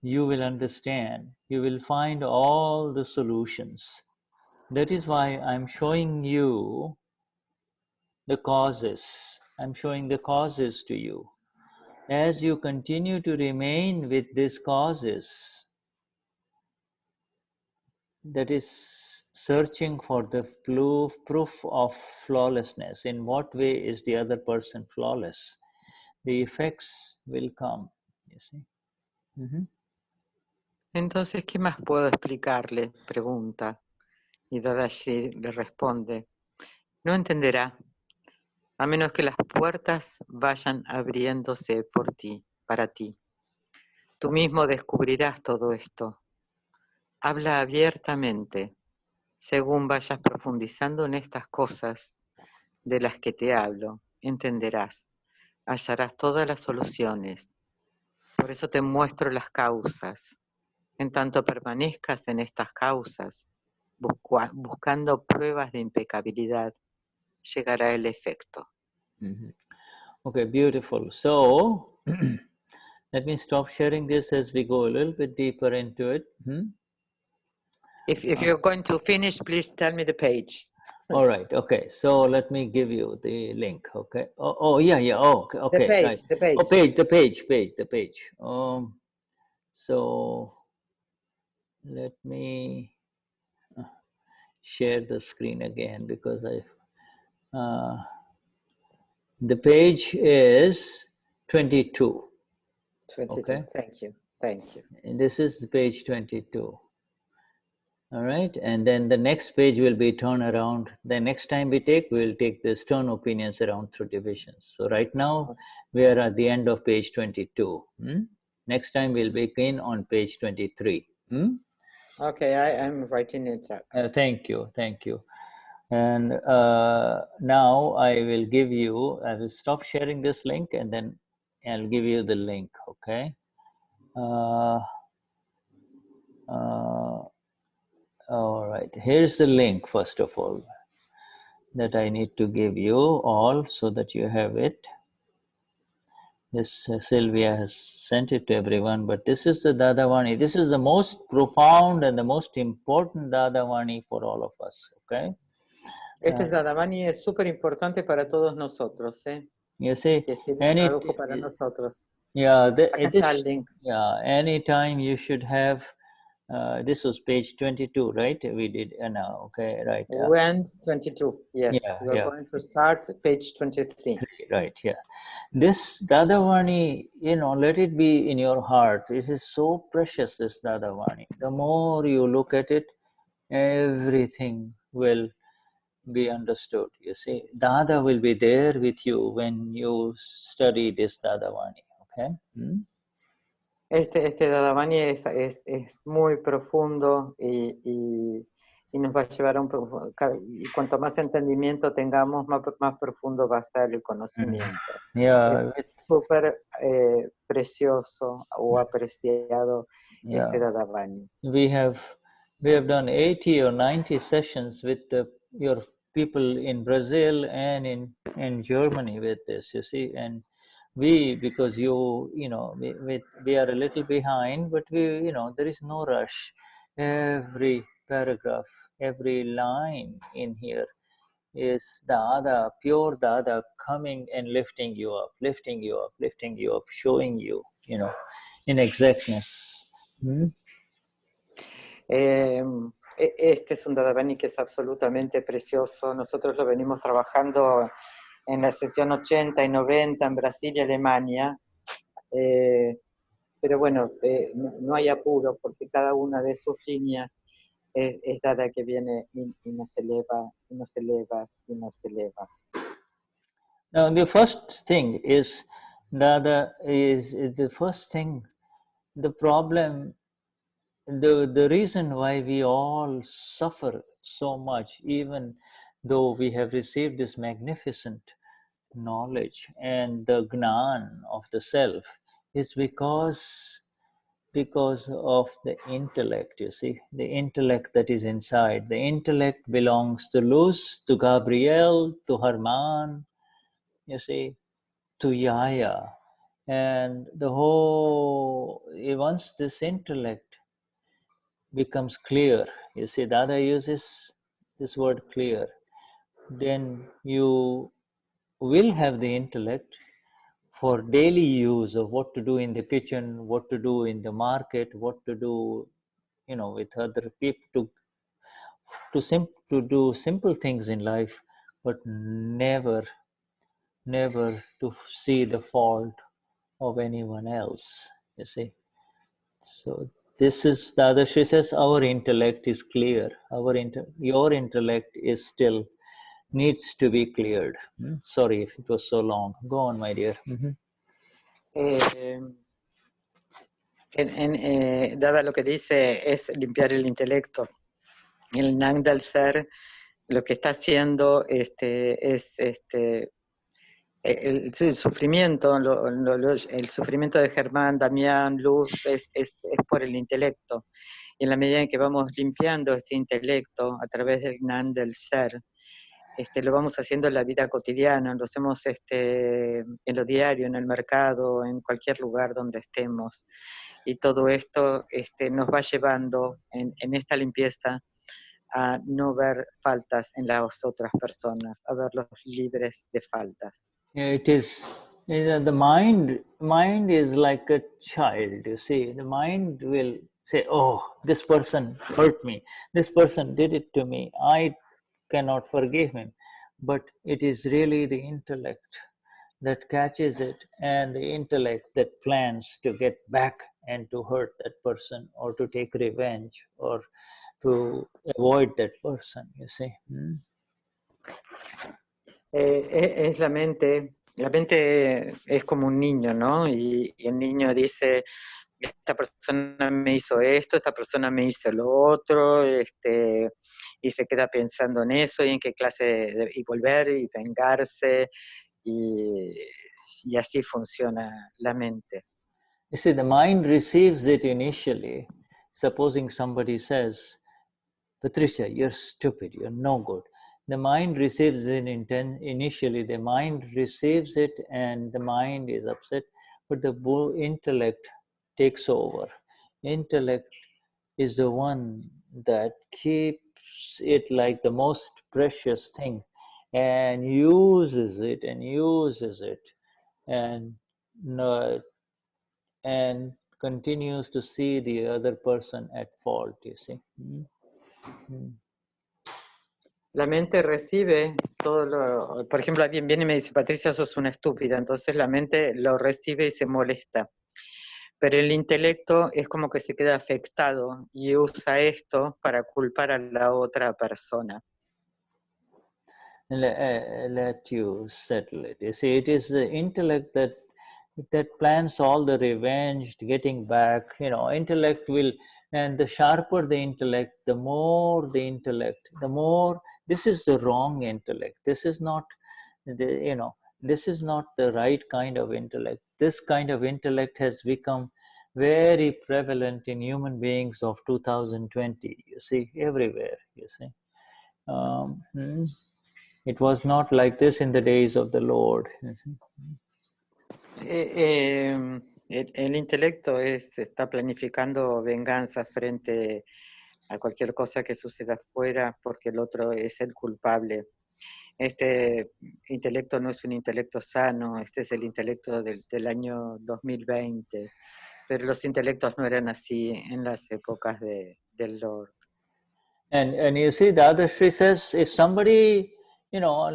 you will understand, you will find all the solutions. That is why I'm showing you the causes. I'm showing the causes to you. As you continue to remain with these causes, that is searching for the proof of flawlessness. In what way is the other person flawless? The effects will come, you see. Entonces, ¿qué más puedo explicarle? Pregunta. Y Dadashri le responde, no entenderá, a menos que las puertas vayan abriéndose por ti, para ti. Tú mismo descubrirás todo esto. Habla abiertamente, según vayas profundizando en estas cosas de las que te hablo, entenderás, hallarás todas las soluciones. Por eso te muestro las causas. En tanto permanezcas en estas causas, buscando pruebas de impecabilidad, llegará el efecto. Okay, beautiful. So, let me stop sharing this as we go a little bit deeper into it. If you're going to finish, please tell me the page. All right. Okay. So let me give you the link. Okay. Oh yeah. Oh, okay. The page. Right. The page. Oh, the page. So let me share the screen again because the page is 22. 22. Okay. Thank you. And this is page 22. All right, and then the next page will be turn around. The next time we will take this turn opinions around through divisions. So right now we are at the end of page 22. Next time we'll begin on page 23. Okay, I'm writing it up. Thank you. And now I will stop sharing this link and then I'll give you the link, okay? All right, here's the link, first of all, that I need to give you all so that you have it. This Sylvia has sent it to everyone, but this is the Dadavani. This is the most profound and the most important Dadavani for all of us, okay? Este Dadavani es súper importante para todos nosotros, ¿eh? You see, Que se tradujo para nosotros. Yeah, Acá está el link. Yeah, anytime you should have. This was page 22, right? We did now, okay, right. We end 22, yes. Yeah, We're going to start page 23. Right, yeah. This Dadavani, let it be in your heart. It is so precious, this Dadavani. The more you look at it, everything will be understood, you see. Dada will be there with you when you study this Dadavani, okay? Este Dadavani es muy profundo y nos va a llevar a y cuanto más entendimiento tengamos, más profundo va a ser el conocimiento. Yeah, es súper precioso o apreciado este Dadavani. We have done 80 or 90 sessions with your people in Brazil and in Germany with this, you see, and because we are a little behind, but there is no rush. Every paragraph, every line in here is Dada, pure Dada, coming and lifting you up, showing you, in exactness. Este es un Dadavani que es absolutamente precioso. Nosotros lo venimos trabajando en la sesión 80 y 90 en Brasil y Alemania, pero bueno, no hay apuro porque cada una de sus líneas es Dada que viene y nos eleva, y nos eleva, y nos eleva. Now the first thing is Dada is the first thing, the problem, the reason why we all suffer so much, even though we have received this magnificent knowledge and the Gnan of the self, is because because of the intellect, you see, the intellect that is inside. The intellect belongs to Luz, to Gabriel, to Herman, you see, to Yaya. And the whole, once this intellect becomes clear, you see, Dada uses this word clear, then you will have the intellect for daily use of what to do in the kitchen, what to do in the market, what to do, with other people, to do simple things in life, but never to see the fault of anyone else, you see. So this is, Dadashri says, our intellect is clear. Your intellect is still needs to be cleared. Sorry if it was so long. Go on, my dear. Dada lo que dice es limpiar el intelecto. El Gnani del ser lo que está haciendo es el sufrimiento, el sufrimiento de Germán, Damien, Luz, es por el intelecto. Y en la medida en que vamos limpiando este intelecto a través del Gnani del ser, lo vamos haciendo en la vida cotidiana, lo hacemos en lo diario, en el mercado, en cualquier lugar donde estemos. Y todo esto nos va llevando en esta limpieza a no ver faltas en las otras personas, a verlos libres de faltas. It is, the mind is like a child, you see. The mind will say, oh, this person hurt me, this person did it to me, I cannot forgive him. But it is really the intellect that catches it, and the intellect that plans to get back and to hurt that person, or to take revenge, or to avoid that person, you see. Es la mente es como un niño, ¿no? Y el niño dice, esta persona me hizo esto, esta persona me hizo lo otro, y se queda pensando en eso y en qué clase y volver y vengarse, y así funciona la mente. You see, the mind receives it initially. Supposing somebody says, Patricia, you're stupid, you're no good. The mind receives it initially, the mind receives it and the mind is upset, but the intellect takes over. Intellect is the one that keeps it like the most precious thing and uses it and continues to see the other person at fault, you see. La mente recibe todo lo... Por ejemplo, alguien viene y me dice, Patricia, sos una estúpida. Entonces la mente lo recibe y se molesta. Pero el intelecto es como que se queda afectado y usa esto para culpar a la otra persona. Let you settle it. You see, it is the intellect that plans all the revenge, getting back. Intellect will, and the sharper the intellect, the more this is the wrong intellect. This is not this is not the right kind of intellect. This kind of intellect has become very prevalent in human beings of 2020. You see, everywhere. You see, it was not like this in the days of the Lord. You see. El intelecto está planificando venganza frente a cualquier cosa que suceda afuera porque el otro es el culpable. Este intelecto no es un intelecto sano, este es el intelecto del año 2020, pero los intelectos no eran así en las épocas del Lord. And you see, Dadashri says, if somebody, in all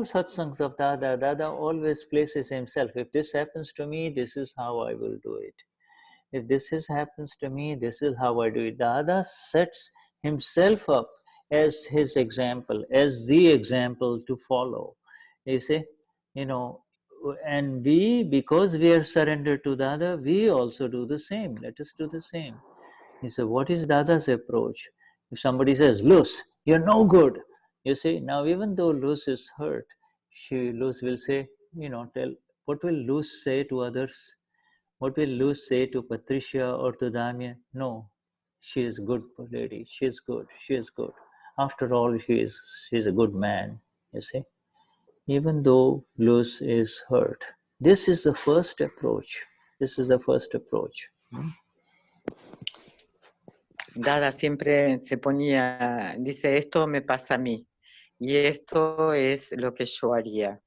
satsangs of Dada always places himself. If this happens to me, this is how I will do it. If happens to me, this is how I do it. Dada sets himself up as his example, as the example to follow. You see, and because we are surrendered to Dada, we also do the same. Let us do the same. He said, what is Dada's approach? If somebody says, Luz, you're no good. You see, now even though Luz is hurt, Luz will say, what will Luz say to others? What will Luz say to Patricia or to Damien? No, she is a good lady. She is good. She is good. After all, she is a good man. You see, even though Luz is hurt. This is the first approach. This is the first approach. Dada siempre se ponía, dice, esto me pasa a mí y esto es lo que yo haría.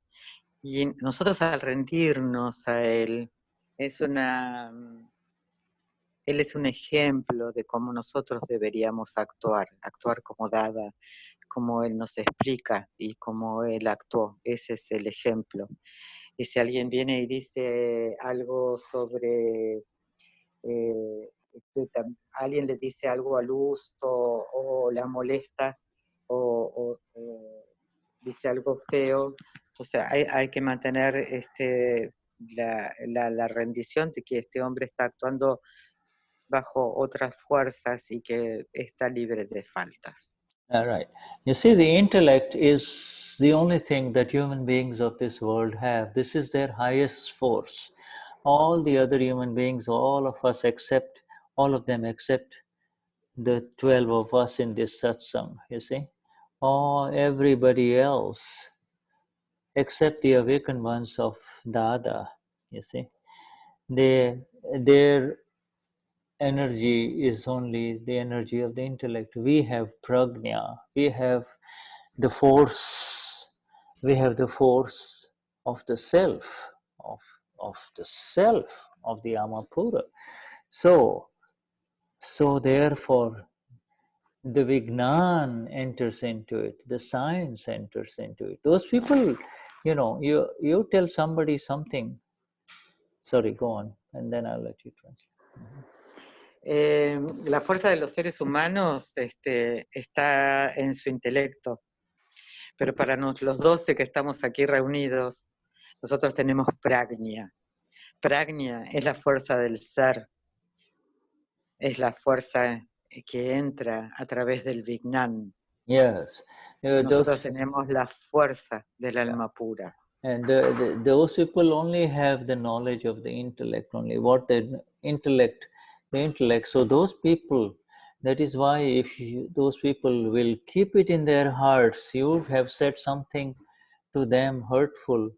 Y nosotros al rendirnos a él, él es un ejemplo de cómo nosotros deberíamos actuar como Dada, como él nos explica y cómo él actuó. Ese es el ejemplo. Y si alguien viene y dice algo sobre... alguien le dice algo a Luz o la molesta o dice algo feo, o sea, hay que mantener la rendición de que este hombre está actuando bajo otras fuerzas y que está libre de faltas. All right. You see, the intellect is the only thing that human beings of this world have. This is their highest force. All the other human beings, all of us except, all of them except the 12 of us in this satsang, you see. Everybody else except the awakened ones of Dada, you see. Their energy is only the energy of the intellect. We have prajna, we have the force, of the self, of the self, of the Amapura. So therefore, the Vignan enters into it, the science enters into it. Those people, you tell somebody something. Sorry, go on, and then I'll let you translate. La fuerza de los seres humanos está en su intelecto, pero para los 12 que estamos aquí reunidos, nosotros tenemos prajna. Prajna es la fuerza del ser, es la fuerza que entra a través del Vignan. Yes. Nosotros tenemos la fuerza del alma pura. And those people only have the knowledge of the intellect, only what the intellect. So those people, that is why if those people will keep it in their hearts, you have said something to them hurtful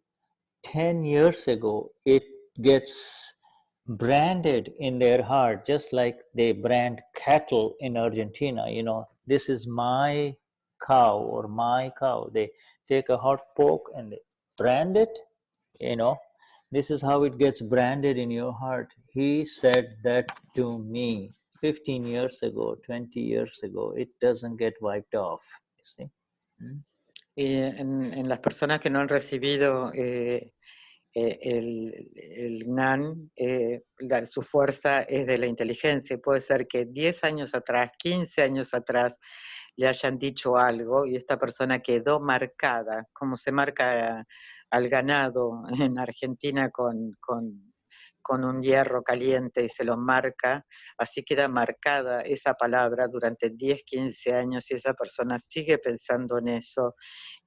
10 years ago, it gets branded in their heart, just like they brand cattle in Argentina. This is my cow or my cow. They take a hot poke and they brand it. This is how it gets branded in your heart. He said that to me 15 years ago, 20 years ago. It doesn't get wiped off, you see. Y en las personas que no han recibido el Gnan, su fuerza es de la inteligencia. Puede ser que 10 años atrás, 15 años atrás, le hayan dicho algo y esta persona quedó marcada, como se marca al ganado en Argentina con un hierro caliente y se lo marca, así queda marcada esa palabra durante 10, 15 años y esa persona sigue pensando en eso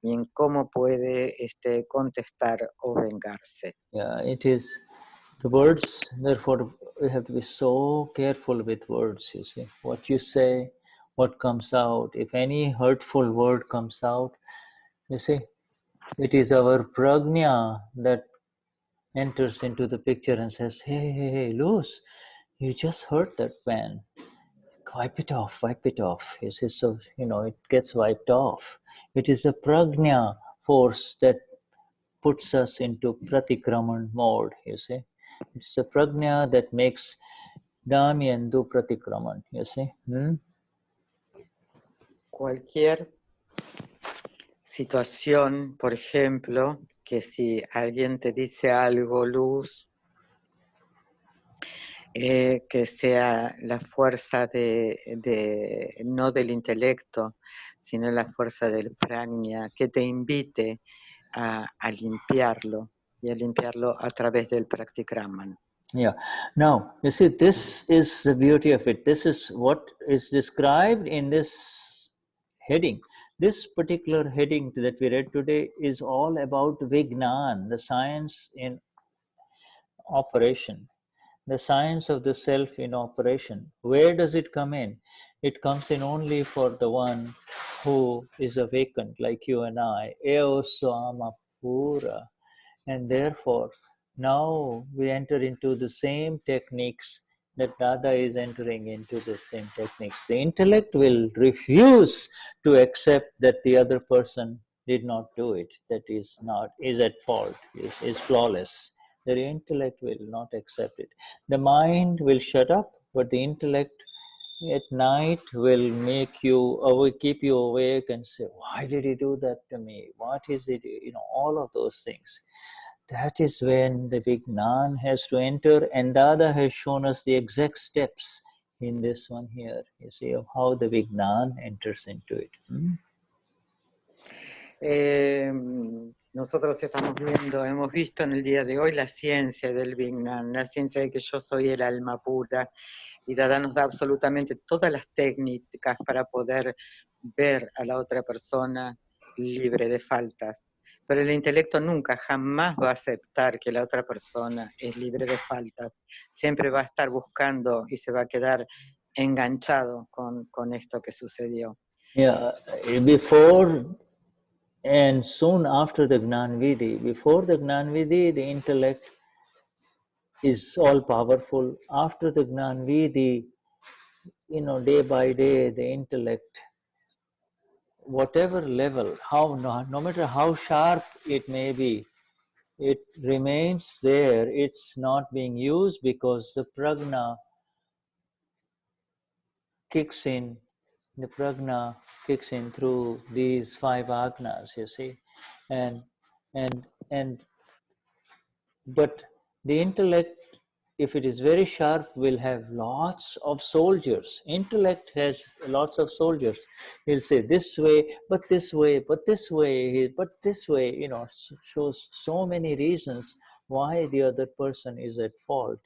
y en cómo puede contestar o vengarse. Yeah, it is the words, therefore we have to be so careful with words, you see. What you say, what comes out. If any hurtful word comes out, you see, it is our prajna that enters into the picture and says, hey, Luz, you just hurt that man. Wipe it off. You see, so, it gets wiped off. It is the prajna force that puts us into pratikraman mode, you see. It's the prajna that makes Damien do pratikraman, you see. Cualquier situación, por ejemplo, que si alguien te dice algo, Luz, que sea la fuerza no del intelecto, sino la fuerza del prajna, que te invite a limpiarlo y a limpiarlo a través del pratikraman. Yeah. Now, you see, this is the beauty of it. This is what is described in this heading. This particular heading that we read today is all about Vignan, the science in operation. the science of the self in operation. Where does it come in? It comes in only for the one who is awakened, like you and I. Eo Swama Pura. And therefore, now we enter into the same techniques that Dada is entering into the same techniques. The intellect will refuse to accept that the other person did not do it, that is at fault, is flawless. The intellect will not accept it. The mind will shut up, but the intellect at night will make you awake, keep you awake and say, why did he do that to me? What is it? All of those things. That is when the Vignan has to enter, and Dada has shown us the exact steps in this one here, you see, of how the Vignan enters into it. Nosotros hemos visto en el día de hoy la ciencia del Vignan, la ciencia de que yo soy el alma pura, y Dada nos da absolutamente todas las técnicas para poder ver a la otra persona libre de faltas. Pero el intelecto nunca, jamás va a aceptar que la otra persona es libre de faltas. Siempre va a estar buscando y se va a quedar enganchado con esto que sucedió. Yeah, before and soon after the Gnan Vidhi, before the Gnan Vidhi, the intellect is all powerful. After the Gnan Vidhi, day by day, the intellect, whatever level, no matter how sharp it may be, it remains there. It's not being used because the prajna kicks in. The prajna kicks in through these 5 agnas, you see, and but the intellect, if it is very sharp, will have lots of soldiers. Intellect has lots of soldiers. He'll say this way, but this way, but this way, but this way, shows so many reasons why the other person is at fault.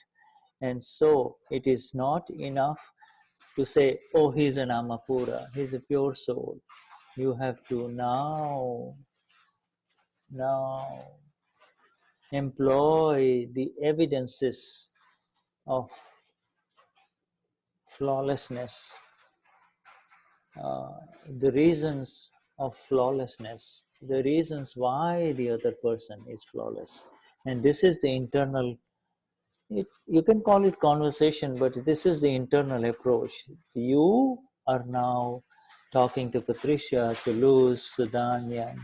And so it is not enough to say, oh, he's an Amapura, he's a pure soul. You have to now employ the evidences of flawlessness, the reasons of flawlessness, the reasons why the other person is flawless. And this is the internal, you can call it conversation, but this is the internal approach. You are now talking to Patricia, to Luz, to Damien.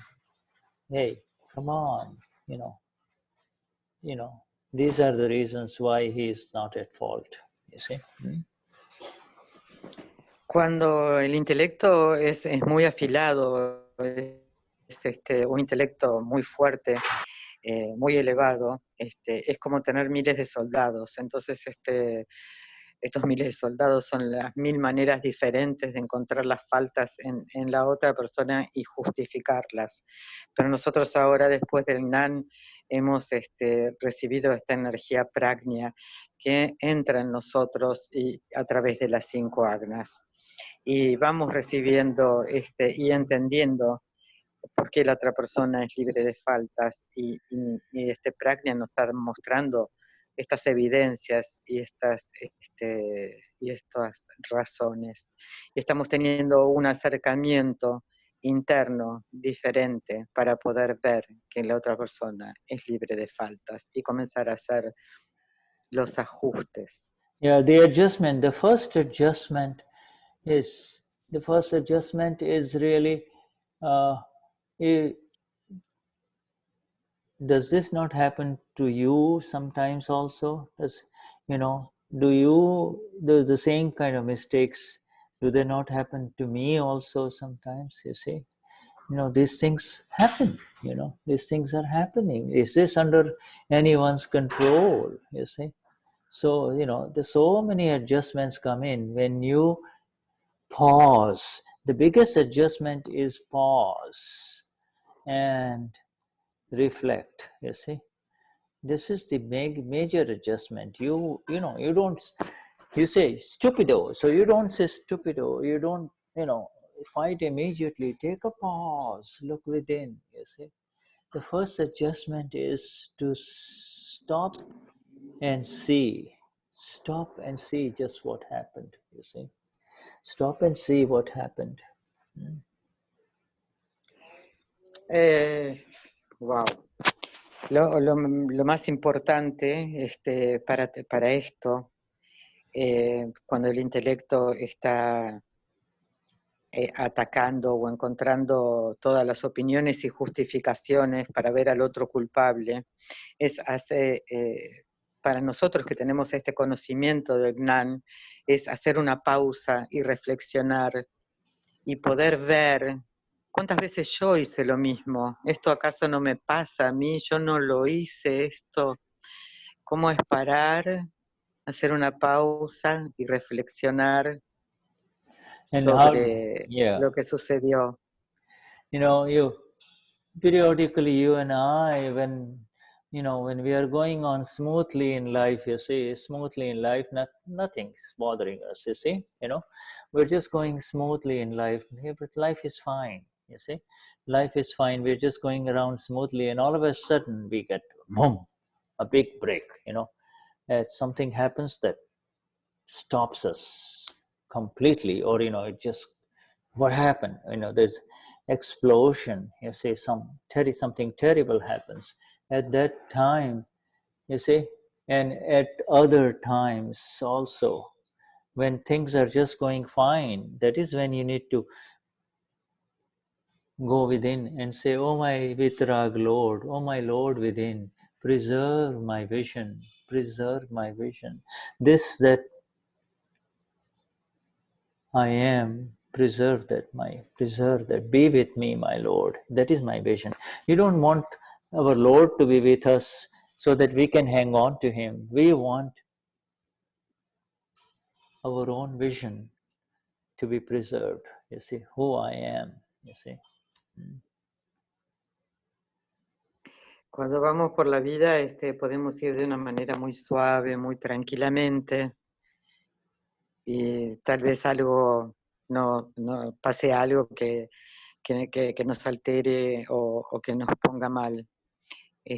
Hey, come on, these are the reasons why he is not at fault, you see. Cuando el intelecto es muy afilado, es un intelecto muy fuerte, muy elevado, es como tener miles de soldados. Entonces, estos miles de soldados son las 1000 maneras diferentes de encontrar las faltas en la otra persona y justificarlas. Pero nosotros ahora, después del Gnan, hemos recibido esta energía prajna que entra en nosotros y a través de las 5 agnas. Y vamos recibiendo y entendiendo por qué la otra persona es libre de faltas, y este prajna nos está mostrando estas evidencias y estas razones. Y estamos teniendo un acercamiento interno diferente para poder ver que la otra persona es libre de faltas y comenzar a hacer los ajustes. Yeah, the adjustment, the first adjustment is really, does this not happen to you sometimes also? Do the same kind of mistakes, do they not happen to me also sometimes, you see? These things happen, these things are happening. Is this under anyone's control, you see? So, there's so many adjustments come in when you pause. The biggest adjustment is pause and reflect, you see. This is the major adjustment. You say stupido, so you don't say stupido, you don't, fight immediately. Take a pause, look within, you see. The first adjustment is to stop and see. Stop and see just what happened, you see. Stop and see what happened. Wow. Lo más importante para esto, cuando el intelecto está atacando o encontrando todas las opiniones y justificaciones para ver al otro culpable, es para nosotros que tenemos este conocimiento del Gnan, es hacer una pausa y reflexionar y poder ver cuántas veces yo hice lo mismo. ¿Esto acaso no me pasa a mí? Yo no lo hice esto. ¿Cómo es parar, hacer una pausa y reflexionar sobre lo que sucedió? You know, periodically you and I, when we are going on smoothly in life, you see, smoothly in life, nothing's bothering us, you see, we're just going smoothly in life. Life is fine, you see, life is fine. We're just going around smoothly, and all of a sudden we get boom, a big break, something happens that stops us completely, or it just, what happened, there's explosion, you see, something terrible happens at that time, you see. And at other times also, when things are just going fine, that is when you need to go within and say, oh my Vitrag Lord, oh my Lord within, preserve my vision, preserve my vision, this that I am, preserve that, be with me, my Lord. That is my vision. You don't want our Lord to be with us so that we can hang on to him. We want our own vision to be preserved. You see, who I am, you see. Cuando vamos por la vida, podemos ir de una manera muy suave, muy tranquilamente, y tal vez algo no pase algo que nos altere o que nos ponga mal. Y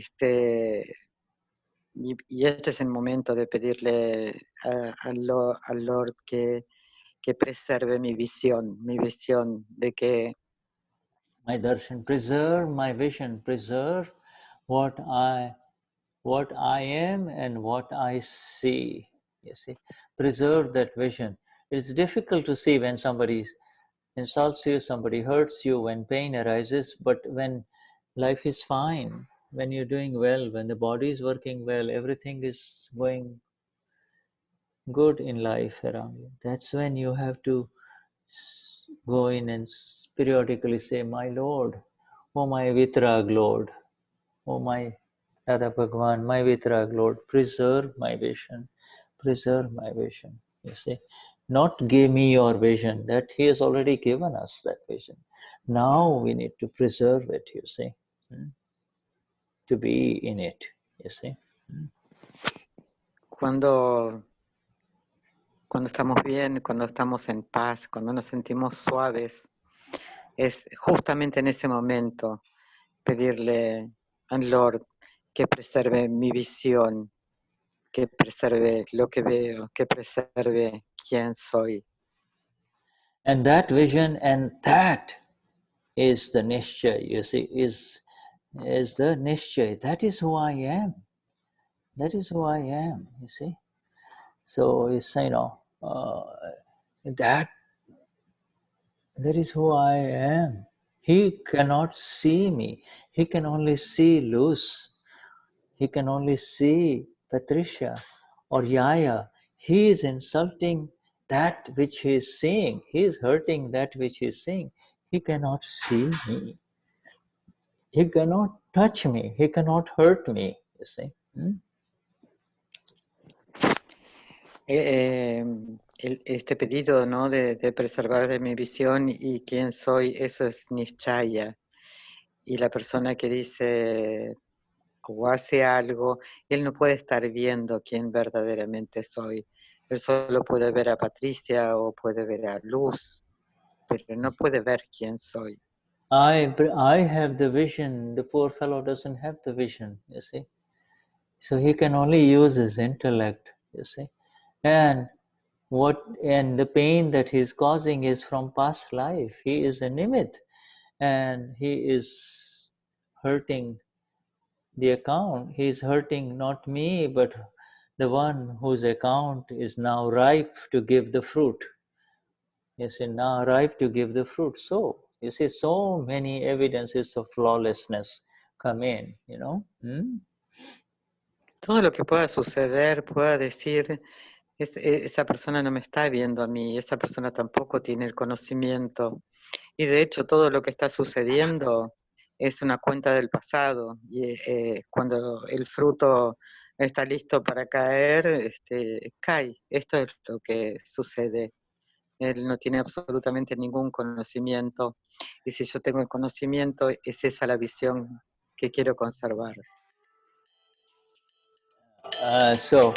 este es el momento de pedirle al Lord que preserve mi visión de que my darshan, preserve my vision, preserve what I am and what I see. You see, preserve that vision. It's difficult to see when somebody insults you, somebody hurts you, when pain arises, but when life is fine, when you're doing well, when the body is working well, everything is going good in life around you, that's when you have to go in and periodically say, my Lord, oh my Vitrag Lord, oh my Dada Bhagwan, my Vitrag Lord, preserve my vision, you see. Not give me your vision, that he has already given us that vision. Now we need to preserve it, you see, to be in it, you see. Cuando estamos bien, cuando estamos en paz, cuando nos sentimos suaves, es justamente en ese momento pedirle al Lord que preserve mi visión, que preserve lo que veo, que preserve quién soy. And that vision, and that is the nischay, you see, is the nischay. That is who I am. That is who I am, you see. So it's, that is who I am. He cannot see me. He can only see Luz. He can only see Patricia or Yaya. He is insulting that which he is seeing. He is hurting that which he is seeing. He cannot see me. He cannot touch me. He cannot hurt me, you see. Este pedido, ¿no?, de preservar de mi visión y quién soy, eso es nischaya. Y la persona que dice o hace algo, él no puede estar viendo quién verdaderamente soy. Él solo puede ver a Patricia o puede ver a Luz, pero no puede ver quién soy. I have the vision. The poor fellow doesn't have the vision, you see. So he can only use his intellect, you see. And the pain that he is causing is from past life. He is a nimit, and he is hurting the account. He is hurting not me, but the one whose account is now ripe to give the fruit. You see, now ripe to give the fruit. So, you see, so many evidences of lawlessness come in, you know. Todo lo que pueda suceder, pueda decir, esa persona no me está viendo a mí, esa persona tampoco tiene el conocimiento. Y de hecho todo lo que está sucediendo es una cuenta del pasado. Y cuando el fruto está listo para caer, cae. Esto es lo que sucede. Él no tiene absolutamente ningún conocimiento. Y si yo tengo el conocimiento, es esa la visión que quiero conservar. So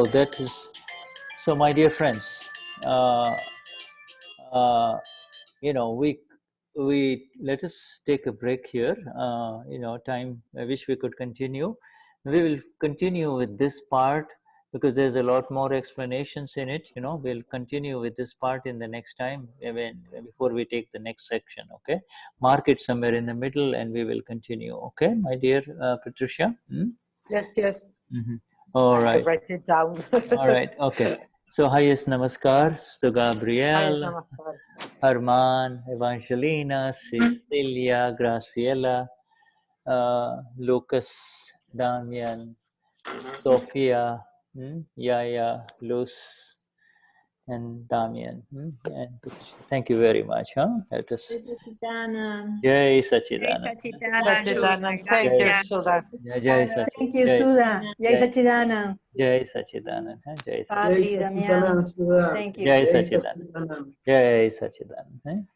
that is so, my dear friends. You know, we let us take a break here. You know, time. I wish we could continue. We will continue with this part because there's a lot more explanations in it. You know, we'll continue with this part in the next time before we take the next section. Okay, mark it somewhere in the middle, and we will continue. Okay, my dear Patricia. Yes, yes. Mm-hmm. All right. Write it down. All right. Okay. So highest namaskars to Gabrielle, Arman, Evangelina, Cecilia, Graciela, Lucas, Damien, Sophia, Yaya, Luz, and Damien. And thank you very much. Let us. Jai Sachidanand. Sachidanand. Thank you, Shuddha. Jai Sachidanand. Thank you, Shuddha. Jai Sachidanand. Jai Sachidanand. Jai Pati, Damien. Thank you. Jai Sachidanand. Jai Sachidanand.